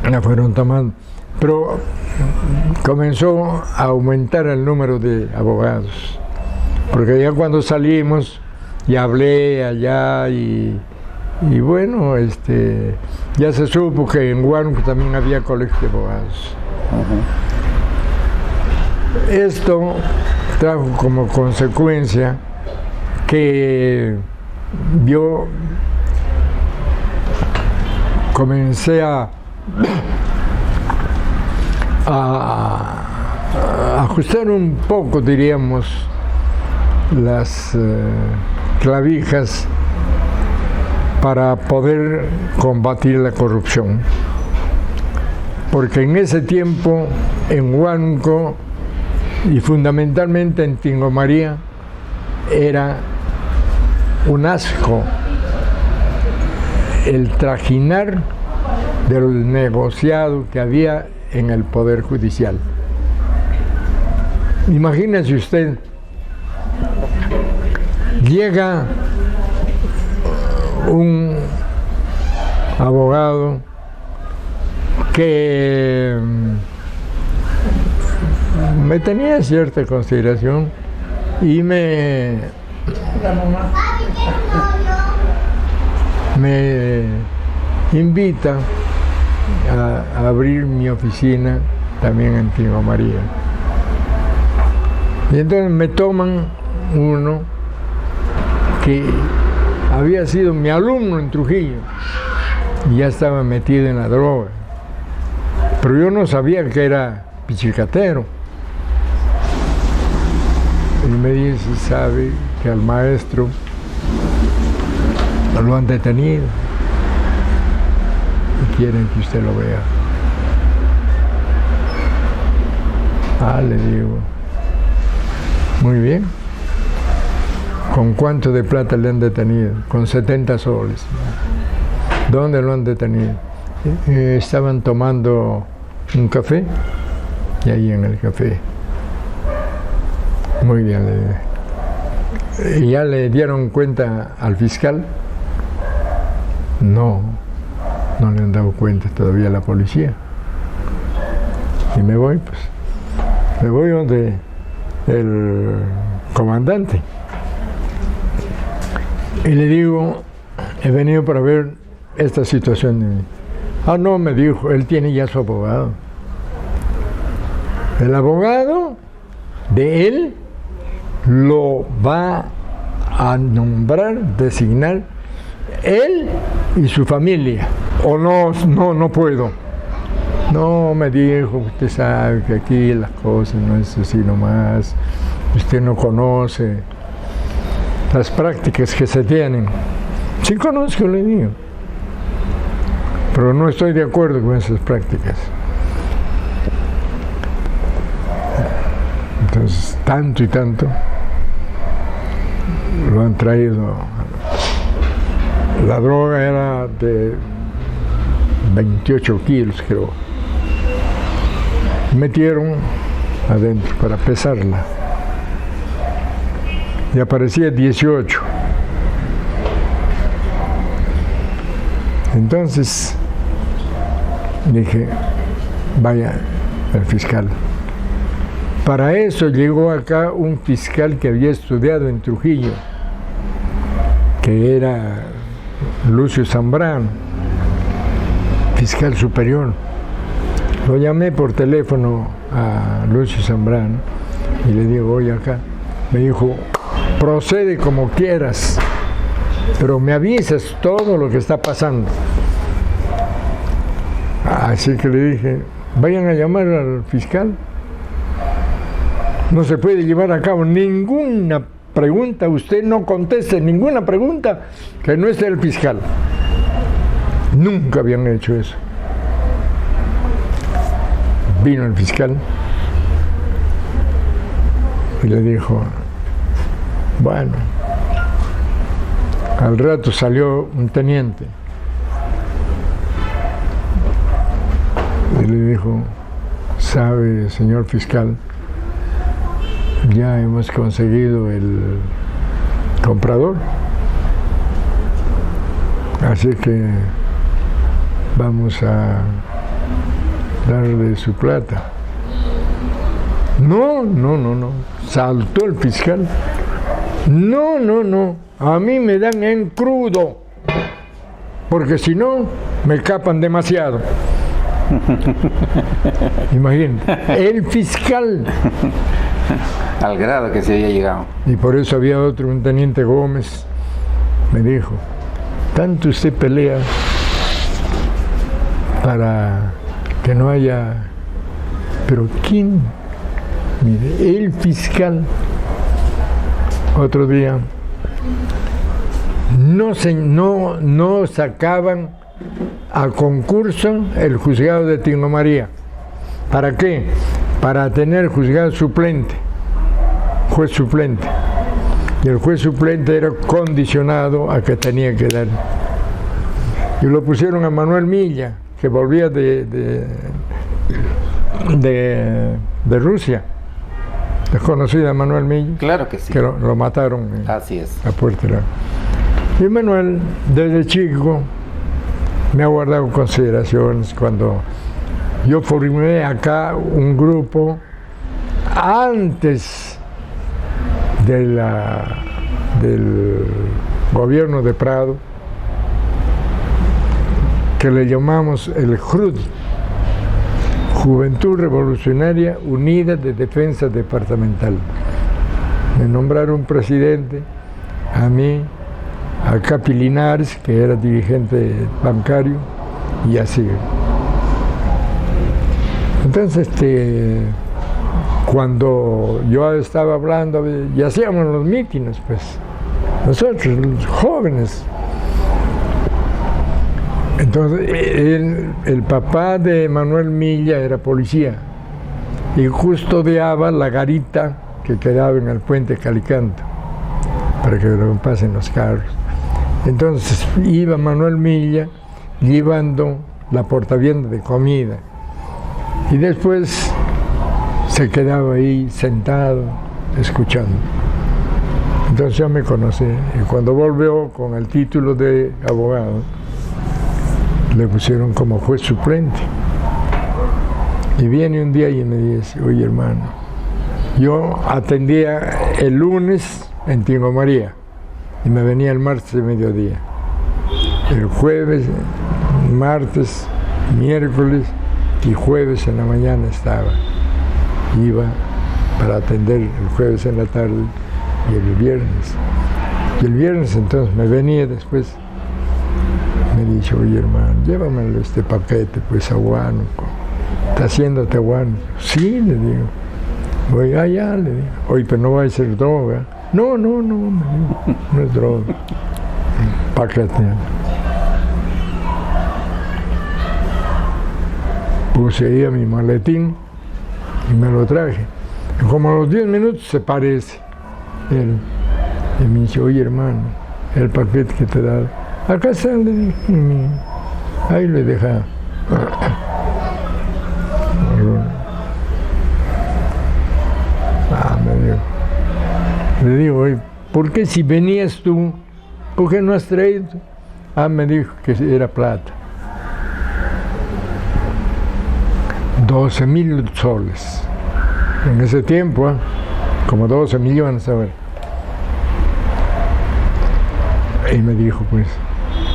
la fueron tomando. Pero comenzó a aumentar el número de abogados, porque ya cuando salimos, ya hablé allá y bueno, ya se supo que en Huánuco también había colegio de abogados. Esto trajo como consecuencia que yo comencé a ajustar un poco, diríamos, las clavijas para poder combatir la corrupción. Porque en ese tiempo, en Huánuco y fundamentalmente en Tingo María, era un asco el trajinar del negociado que había en el Poder Judicial. Imagínese usted, llega un abogado que me tenía cierta consideración y me invita a abrir mi oficina también en Tingo María. Y entonces me toman uno que había sido mi alumno en Trujillo y ya estaba metido en la droga. Pero yo no sabía que era pichicatero. Y me dice, sabe que al maestro lo han detenido y quieren que usted lo vea. Ah, le digo, muy bien. ¿Con cuánto de plata le han detenido? Con 70 soles. ¿Dónde lo han detenido? Estaban tomando un café y ahí en el café. Muy bien, le dije. ¿Y ya le dieron cuenta al fiscal? No le han dado cuenta todavía a la policía. Y me voy, pues. Me voy donde el comandante. Y le digo, he venido para ver esta situación de mí. Ah, no, me dijo, él tiene ya su abogado. El abogado de él lo va a nombrar, designar él y su familia. O no puedo. No, me dijo, usted sabe que aquí las cosas no es así nomás. Usted no conoce las prácticas que se tienen. Sí conozco, le digo, pero no estoy de acuerdo con esas prácticas. Entonces, tanto y tanto lo han traído. La droga era de 28 kilos, creo. Metieron adentro para pesarla. Y aparecía 18. Entonces dije, vaya el fiscal. Para eso llegó acá un fiscal que había estudiado en Trujillo, que era Lucio Zambrano, fiscal superior. Lo llamé por teléfono a Lucio Zambrano y le digo, oye acá. Me dijo, procede como quieras, pero me avisas todo lo que está pasando. Así que le dije, vayan a llamar al fiscal. No se puede llevar a cabo ninguna pregunta, usted no conteste ninguna pregunta que no esté el fiscal. Nunca habían hecho eso. Vino el fiscal y le dijo, bueno, al rato salió un teniente y le dijo, sabe, señor fiscal, ya hemos conseguido el comprador, así que vamos a darle su plata. No, saltó el fiscal. No, a mí me dan en crudo, porque si no, me capan demasiado. Imagínate, el fiscal. Al grado que se había llegado. Y por eso había otro, un teniente Gómez, me dijo, tanto usted pelea para que no haya, pero ¿quién? Mire, el fiscal, otro día, no sacaban a concurso el juzgado de Tingo María. ¿Para qué? Para tener juzgado suplente, juez suplente. Y el juez suplente era condicionado a que tenía que dar. Y lo pusieron a Manuel Milla, que volvía de Rusia. ¿Es conocido a Manuel Milla? Claro que sí. Que lo mataron Así es. a Puerto Rico. Y Manuel, desde chico, me ha guardado consideraciones. Cuando yo formé acá un grupo antes del gobierno de Prado, que le llamamos el JRUD, Juventud Revolucionaria Unida de Defensa Departamental. Me nombraron presidente, a mí, a Capi Linares, que era dirigente bancario, y así. Entonces, cuando yo estaba hablando, y hacíamos los mítines, pues, nosotros, los jóvenes. Entonces, el papá de Manuel Milla era policía y custodiaba la garita que quedaba en el puente Calicanto para que lo pasen los carros. Entonces iba Manuel Milla llevando la portavienda de comida y después se quedaba ahí sentado escuchando. Entonces ya me conocí y cuando volvió con el título de abogado le pusieron como juez suplente. Y viene un día y me dice, oye hermano, yo atendía el lunes en Tingo María y me venía el martes de mediodía. El jueves, martes, miércoles y jueves en la mañana estaba. Iba para atender el jueves en la tarde y el viernes. Y el viernes entonces me venía después. Me dice, oye hermano, llévamelo este paquete pues a Huánuco. ¿Está haciéndote a Huánuco? Sí, le digo. Voy allá, le digo. Oye, pero no va a ser droga. No, me digo, no es droga. Paquete. Puse ahí a mi maletín y me lo traje. Y como a los 10 minutos se parece él. Y me dice, oye hermano, el paquete que te da. Acá está, le dije, ahí le deja. Me dijo. Le digo, oye, ¿por qué si venías tú, por qué no has traído? Me dijo que era plata. 12.000 soles. En ese tiempo, como 12 millones ahora. Y me dijo, pues,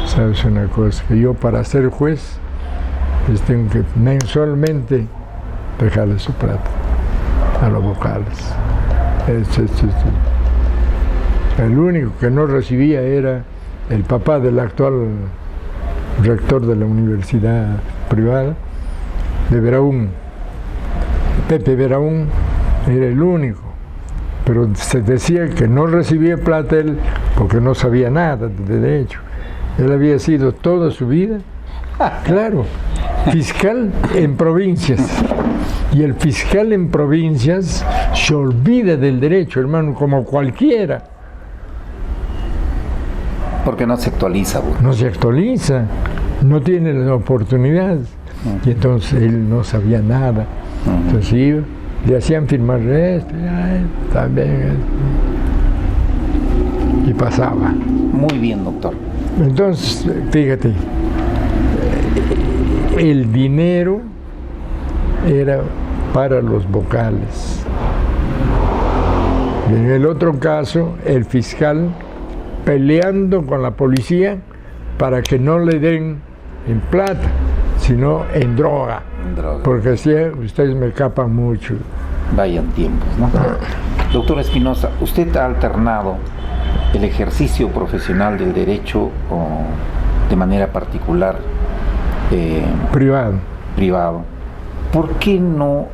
sabes una cosa, que yo para ser juez, pues tengo que mensualmente dejarle su plata a los vocales. El único que no recibía era el papá del actual rector de la universidad privada, de Veraún. Pepe Veraún era el único, pero se decía que no recibía plata él porque no sabía nada de derecho. Él había sido toda su vida, claro, fiscal en provincias. Y el fiscal en provincias se olvida del derecho, hermano, como cualquiera. Porque no se actualiza. Bro. No se actualiza, no tiene la oportunidad. Y entonces él no sabía nada. Entonces iba, le hacían firmar esto, también. Y pasaba. Muy bien, doctor. Entonces, fíjate, el dinero era para los vocales. Y en el otro caso, el fiscal peleando con la policía para que no le den en plata, sino en droga. Porque si ustedes me capan mucho. Vayan tiempos, ¿no? Doctor Espinosa, usted ha alternado el ejercicio profesional del derecho de manera particular privado. ¿Por qué no,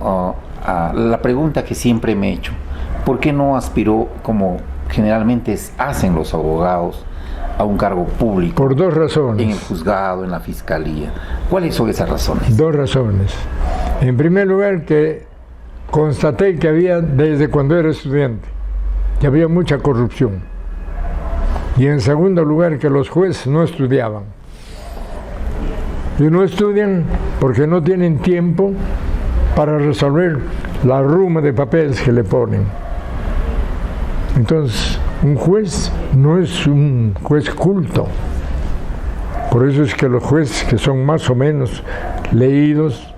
la pregunta que siempre me he hecho, ¿por qué no aspiró, como generalmente hacen los abogados, a un cargo público? Por dos razones. En el juzgado, en la fiscalía. ¿Cuáles son esas razones? Dos razones. En primer lugar, que constaté que había, desde cuando era estudiante, que había mucha corrupción. Y en segundo lugar, que los jueces no estudiaban. Y no estudian porque no tienen tiempo para resolver la ruma de papeles que le ponen. Entonces, un juez no es un juez culto. Por eso es que los jueces que son más o menos leídos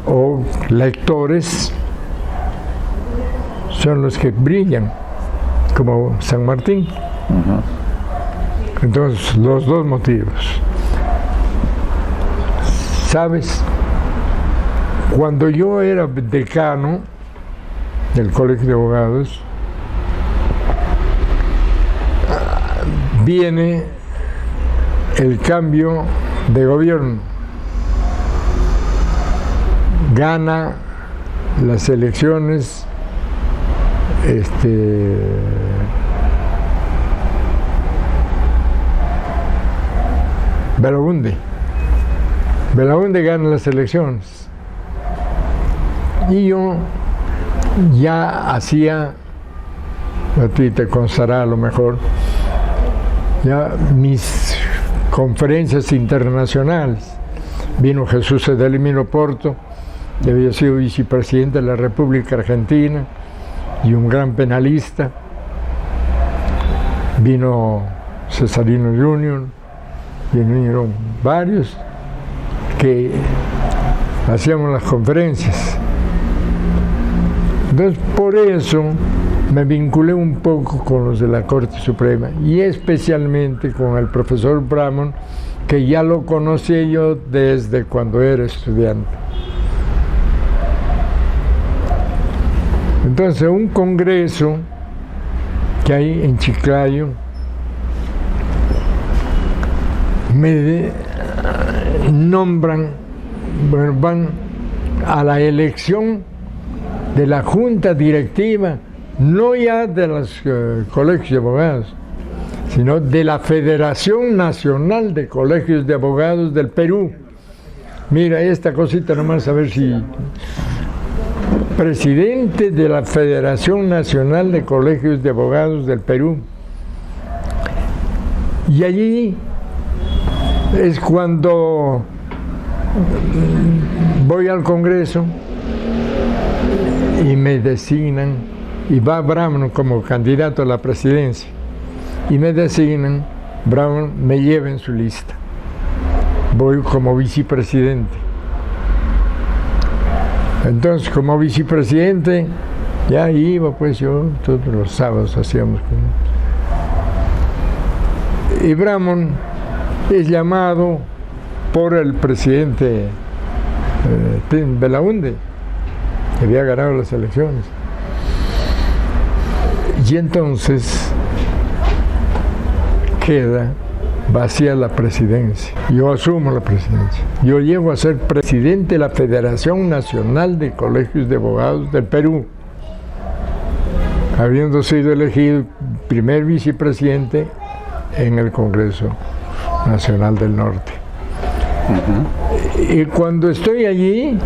o lectores son los que brillan, como San Martín. Entonces, los dos motivos. ¿Sabes? Cuando yo era decano del Colegio de Abogados, viene el cambio de gobierno. Gana las elecciones Belaúnde. Belaúnde gana las elecciones. Y yo ya hacía, a ti te constará a lo mejor, ya mis conferencias internacionales. Vino Jesús Edelmiro Porto, que había sido vicepresidente de la República Argentina y un gran penalista. Vino Cesarino Junior, vinieron varios que hacíamos las conferencias. Entonces, por eso me vinculé un poco con los de la Corte Suprema y especialmente con el profesor Bramon, que ya lo conocí yo desde cuando era estudiante. Entonces, un congreso que hay en Chiclayo me nombran, bueno, van a la elección de la junta directiva, no ya de los colegios de abogados, sino de la Federación Nacional de Colegios de Abogados del Perú. Mira, esta cosita nomás a ver si... Presidente de la Federación Nacional de Colegios de Abogados del Perú. Y allí es cuando voy al Congreso y me designan, y va Bramon como candidato a la presidencia, y me designan, Bramon me lleva en su lista. Voy como vicepresidente. Entonces, como vicepresidente, ya iba, pues yo todos los sábados hacíamos. Y Bramon es llamado por el presidente Belaúnde, que había ganado las elecciones. Y entonces queda vacía la presidencia. Yo asumo la presidencia. Yo llego a ser presidente de la Federación Nacional de Colegios de Abogados del Perú, habiendo sido elegido primer vicepresidente en el Congreso Nacional del Norte. Y cuando estoy allí,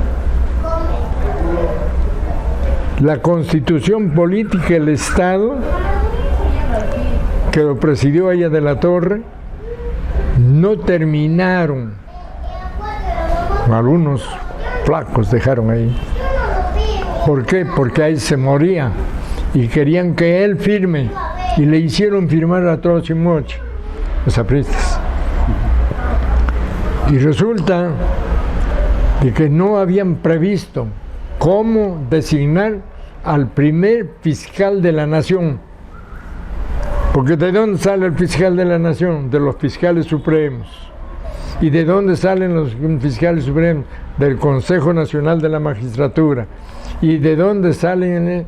la Constitución Política del Estado, que lo presidió Aya de la Torre, no terminaron. Algunos flacos dejaron ahí. ¿Por qué? Porque ahí se moría y querían que él firme y le hicieron firmar a Troche y Moche, los apristas. Y resulta de que no habían previsto cómo designar al primer fiscal de la nación. Porque ¿de dónde sale el fiscal de la nación? De los fiscales supremos. ¿Y de dónde salen los fiscales supremos? Del Consejo Nacional de la Magistratura. ¿Y de dónde salen?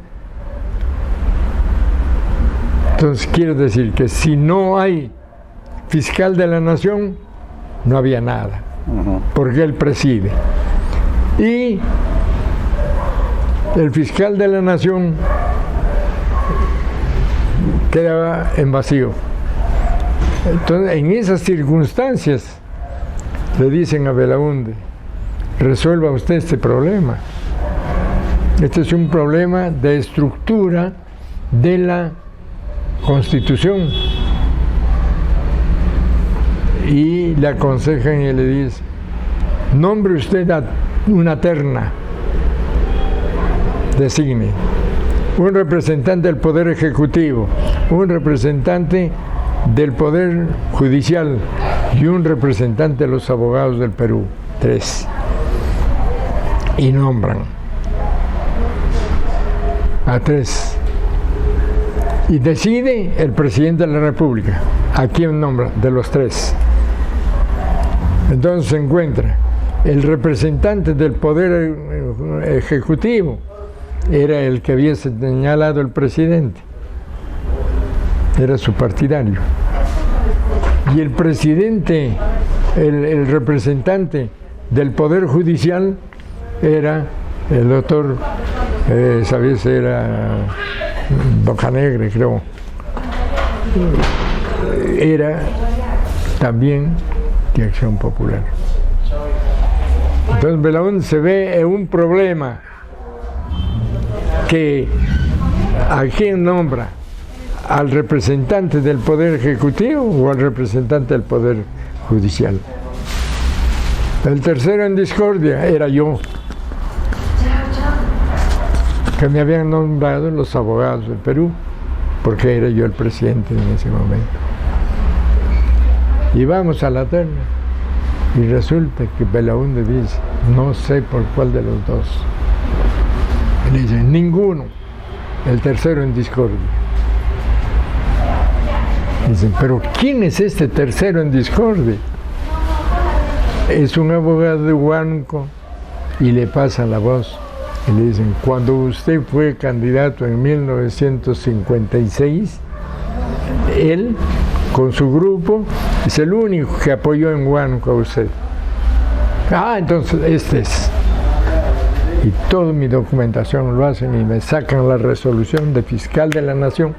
Entonces quiero decir que si no hay fiscal de la nación, no había nada. Porque él preside. Y el fiscal de la nación quedaba en vacío. Entonces, en esas circunstancias, le dicen a Belaúnde, resuelva usted este problema. Este es un problema de estructura de la Constitución. Y le aconsejan y le dicen, nombre usted a una terna, designe un representante del Poder Ejecutivo, un representante del Poder Judicial y un representante de los abogados del Perú. 3. Y nombran a 3. Y decide el presidente de la República. ¿A quién nombra? De los tres. Entonces se encuentra el representante del Poder Ejecutivo, era el que había señalado el presidente, era su partidario. Y el presidente, el representante del Poder Judicial era el doctor, esa vez era Bocanegra, creo. Era también de Acción Popular. Entonces Belaúnde se ve en un problema que ¿a quién nombra? ¿Al representante del Poder Ejecutivo o al representante del Poder Judicial? El tercero en discordia era yo, que me habían nombrado los abogados del Perú, porque era yo el presidente en ese momento. Y vamos a la terna, y resulta que Belaúnde dice, no sé por cuál de los dos. Y le dicen, ninguno, el tercero en discordia. Dicen, pero ¿quién es este tercero en discordia? Es un abogado de Huánuco, y le pasa la voz. Y le dicen, cuando usted fue candidato en 1956, él, con su grupo, es el único que apoyó en Huánuco a usted. Ah, entonces este es. Y toda mi documentación lo hacen y me sacan la resolución de fiscal de la Nación.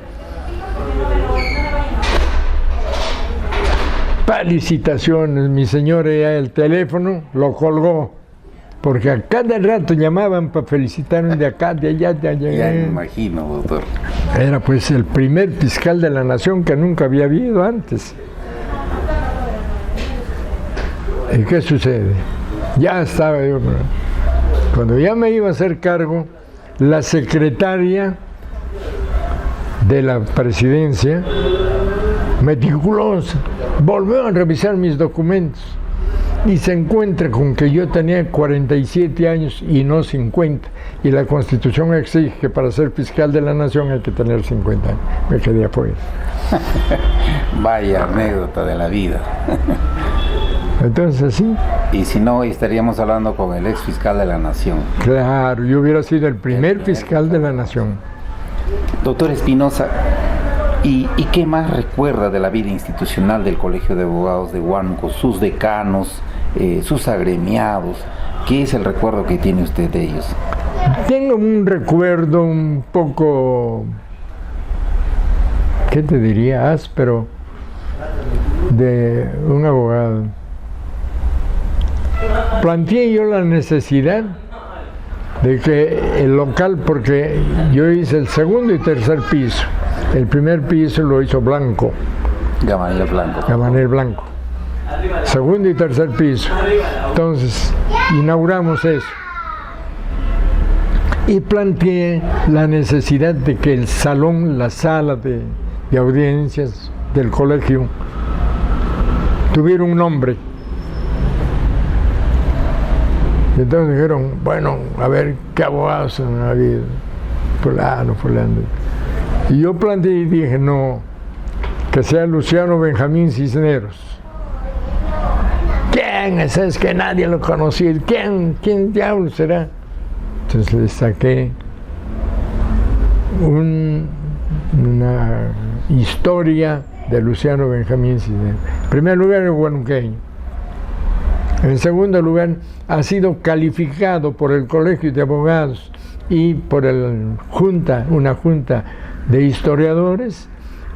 Felicitaciones, mi señora, ya el teléfono lo colgó. Porque a cada rato llamaban para felicitarme de acá, de allá, de allá. Ya me imagino, doctor. Era pues el primer fiscal de la Nación que nunca había habido antes. ¿Y qué sucede? Ya estaba yo, cuando ya me iba a hacer cargo, la secretaria de la presidencia, meticulosa, volvió a revisar mis documentos. Y se encuentra con que yo tenía 47 años y no 50. Y la Constitución exige que para ser fiscal de la Nación hay que tener 50 años. Me quedé afuera. Vaya anécdota de la vida. Entonces sí. Y si no, estaríamos hablando con el ex fiscal de la Nación. Claro, yo hubiera sido el primer fiscal de la Nación. Doctor Espinosa, ¿y qué más recuerda de la vida institucional del Colegio de Abogados de Huánuco? Sus decanos, sus agremiados. ¿Qué es el recuerdo que tiene usted de ellos? Tengo un recuerdo un poco, ¿qué te diría? Áspero, de un abogado. Planteé yo la necesidad de que el local, porque yo hice el segundo y tercer piso. El primer piso lo hizo Blanco. Gamaliel Blanco. Gamaliel Blanco. Segundo y tercer piso. Entonces, inauguramos eso. Y planteé la necesidad de que el salón, la sala de audiencias del colegio, tuviera un nombre. Y entonces dijeron, bueno, a ver, ¿qué abogados han habido? Fulano. Y yo planteé y dije, no, que sea Luciano Benjamín Cisneros. ¿Quién es? Es que nadie lo conocía. ¿Quién diablo será? Entonces le saqué una historia de Luciano Benjamín Cisneros. En primer lugar, es huánuqueño. En segundo lugar, ha sido calificado por el Colegio de Abogados y por una junta de historiadores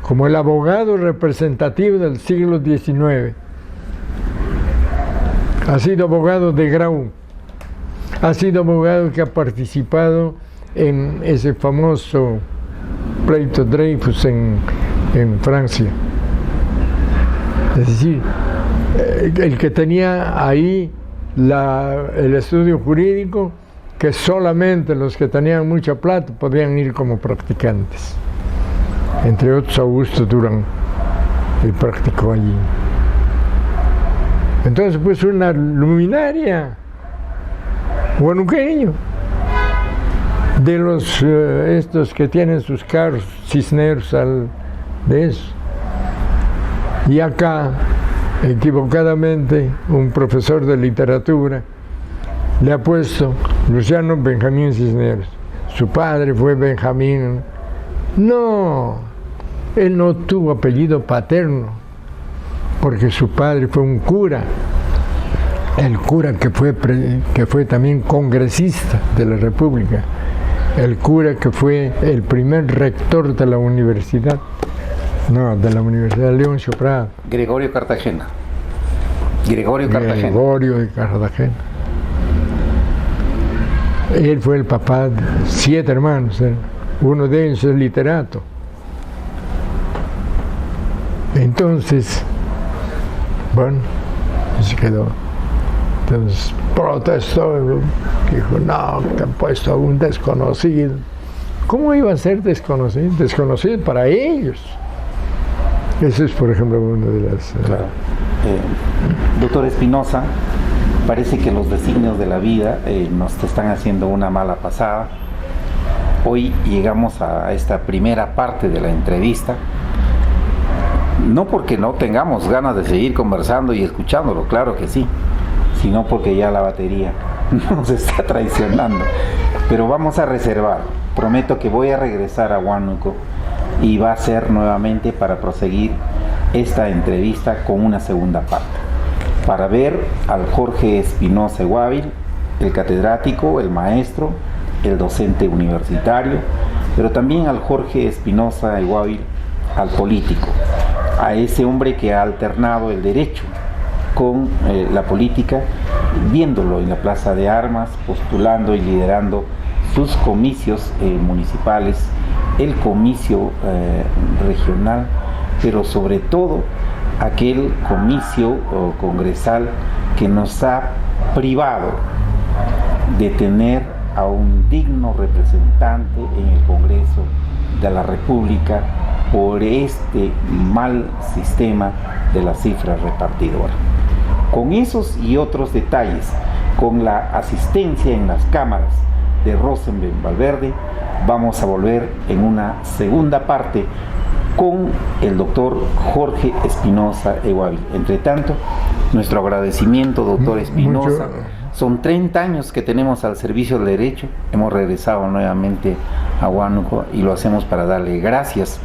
como el abogado representativo del siglo XIX. Ha sido abogado de grau, ha sido abogado que ha participado en ese famoso pleito Dreyfus en Francia. Es decir, el que tenía ahí el estudio jurídico, que solamente los que tenían mucha plata podían ir como practicantes. Entre otros, Augusto Durán, él practicó allí. Entonces, pues una luminaria, huánuqueño. de los estos que tienen sus carros, Cisneros, de eso. Y acá, equivocadamente, un profesor de literatura le ha puesto Luciano Benjamín Cisneros. Su padre fue Benjamín. No, él no tuvo apellido paterno, porque su padre fue un cura, el cura que fue también congresista de la República, el cura que fue el primer rector de la universidad, de la Universidad de León Prado. Gregorio Cartagena. Gregorio de Cartagena. Él fue el papá de 7 hermanos, uno de ellos es literato. Entonces, bueno, se quedó. Entonces protestó, dijo, no, te han puesto a un desconocido. ¿Cómo iba a ser desconocido? Desconocido para ellos. Eso es, por ejemplo, una de las... Claro. Doctor Espinosa, parece que los designios de la vida nos están haciendo una mala pasada. Hoy llegamos a esta primera parte de la entrevista, no porque no tengamos ganas de seguir conversando y escuchándolo, claro que sí, sino porque ya la batería nos está traicionando. Pero vamos a reservar. Prometo que voy a regresar a Huánuco y va a ser nuevamente para proseguir esta entrevista con una segunda parte, para ver al Jorge Espinosa Guávil, el catedrático, el maestro, el docente universitario, pero también al Jorge Espinosa Guávil, al político, a ese hombre que ha alternado el derecho con la política, viéndolo en la Plaza de Armas, postulando y liderando sus comicios municipales, el comicio regional, pero sobre todo aquel comicio congresal que nos ha privado de tener a un digno representante en el Congreso de la República por este mal sistema de la cifra repartidora. Con esos y otros detalles, con la asistencia en las cámaras de Rosenberg Valverde, vamos a volver en una segunda parte con el doctor Jorge Espinosa Guávil. Entre tanto, nuestro agradecimiento, doctor Espinosa. Son 30 años que tenemos al servicio del derecho. Hemos regresado nuevamente a Huánuco y lo hacemos para darle gracias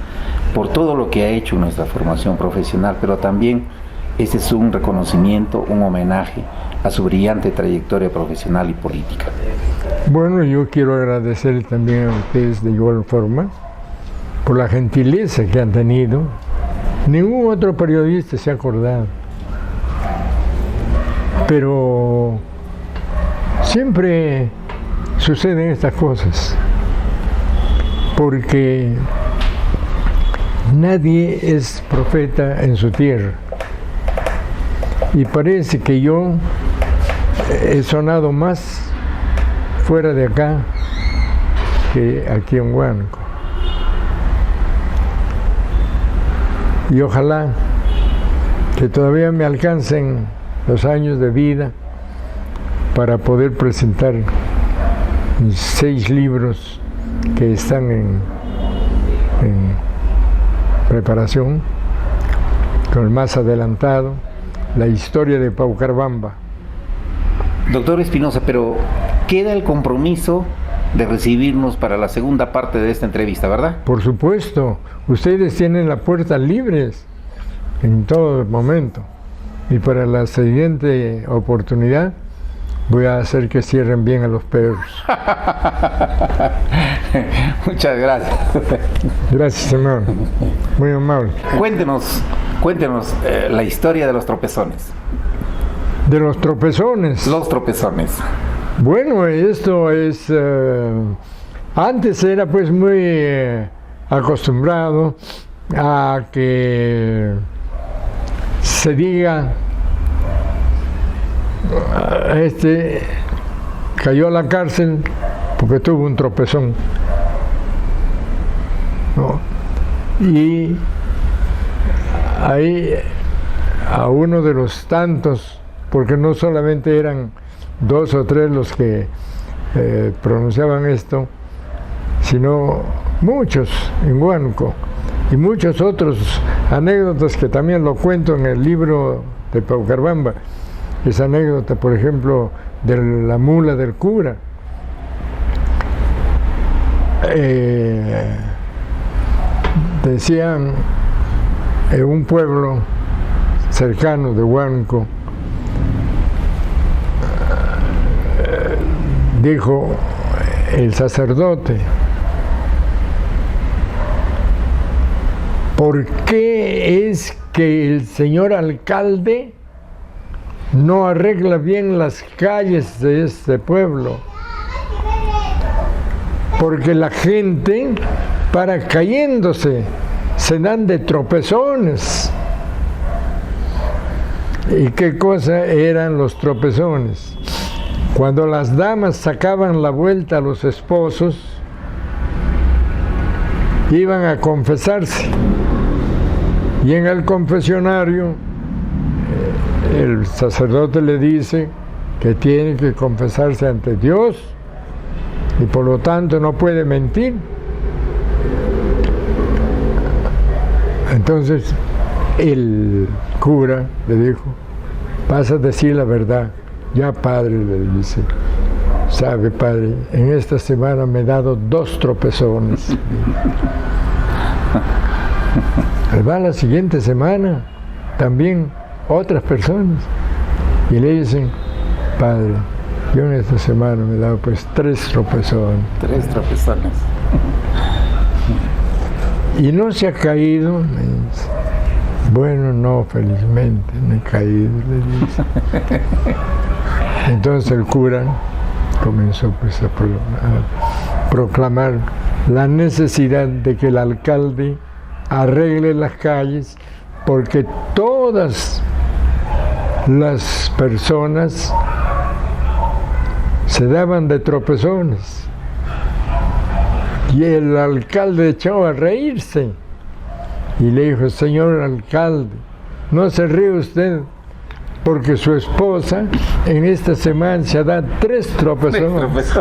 por todo lo que ha hecho en nuestra formación profesional, pero también ese es un reconocimiento, un homenaje a su brillante trayectoria profesional y política. Bueno, yo quiero agradecer también a ustedes de igual forma por la gentileza que han tenido. Ningún otro periodista se ha acordado, pero siempre suceden estas cosas, porque nadie es profeta en su tierra. Y parece que yo he sonado más fuera de acá que aquí en Huánuco. Y ojalá que todavía me alcancen los años de vida para poder presentar mis 6 libros que están en preparación, con el más adelantado, la historia de Paucarbamba. Doctor Espinosa, pero queda el compromiso de recibirnos para la segunda parte de esta entrevista, ¿verdad? Por supuesto, ustedes tienen las puertas libres en todo momento, y para la siguiente oportunidad voy a hacer que cierren bien a los perros. Muchas gracias. Gracias, hermano. Muy amable. Cuéntenos la historia de los tropezones. De los tropezones. Los tropezones. Bueno, esto es... antes era pues muy acostumbrado a que se diga cayó a la cárcel porque tuvo un tropezón, ¿no? Y ahí a uno de los tantos, porque no solamente eran 2 o 3 los que pronunciaban esto, sino muchos en Huánuco, y muchos otros anécdotas que también lo cuento en el libro de Paucarbamba. Esa anécdota, por ejemplo, de la mula del cura. Decían en un pueblo cercano de Huánuco, dijo el sacerdote: ¿por qué es que el señor alcalde no arregla bien las calles de este pueblo? Porque la gente, para cayéndose, se dan de tropezones. ¿Y qué cosa eran los tropezones? Cuando las damas sacaban la vuelta a los esposos, iban a confesarse, y en el confesionario el sacerdote le dice que tiene que confesarse ante Dios y por lo tanto no puede mentir. Entonces el cura le dijo: vas a decir la verdad. Ya, padre, le dice: sabe, padre, en esta semana me he dado 2 tropezones. Va la siguiente semana, también otras personas, y le dicen: padre, yo en esta semana me he dado pues 3 tropezones. 3 tropezones. ¿Y no se ha caído? Me dice. Bueno, no, felizmente no he caído, le dice. Entonces el cura comenzó pues a proclamar la necesidad de que el alcalde arregle las calles, porque todas las personas se daban de tropezones. Y el alcalde echó a reírse y le dijo: señor alcalde, no se ríe usted, porque su esposa en esta semana se da 3 tropezones.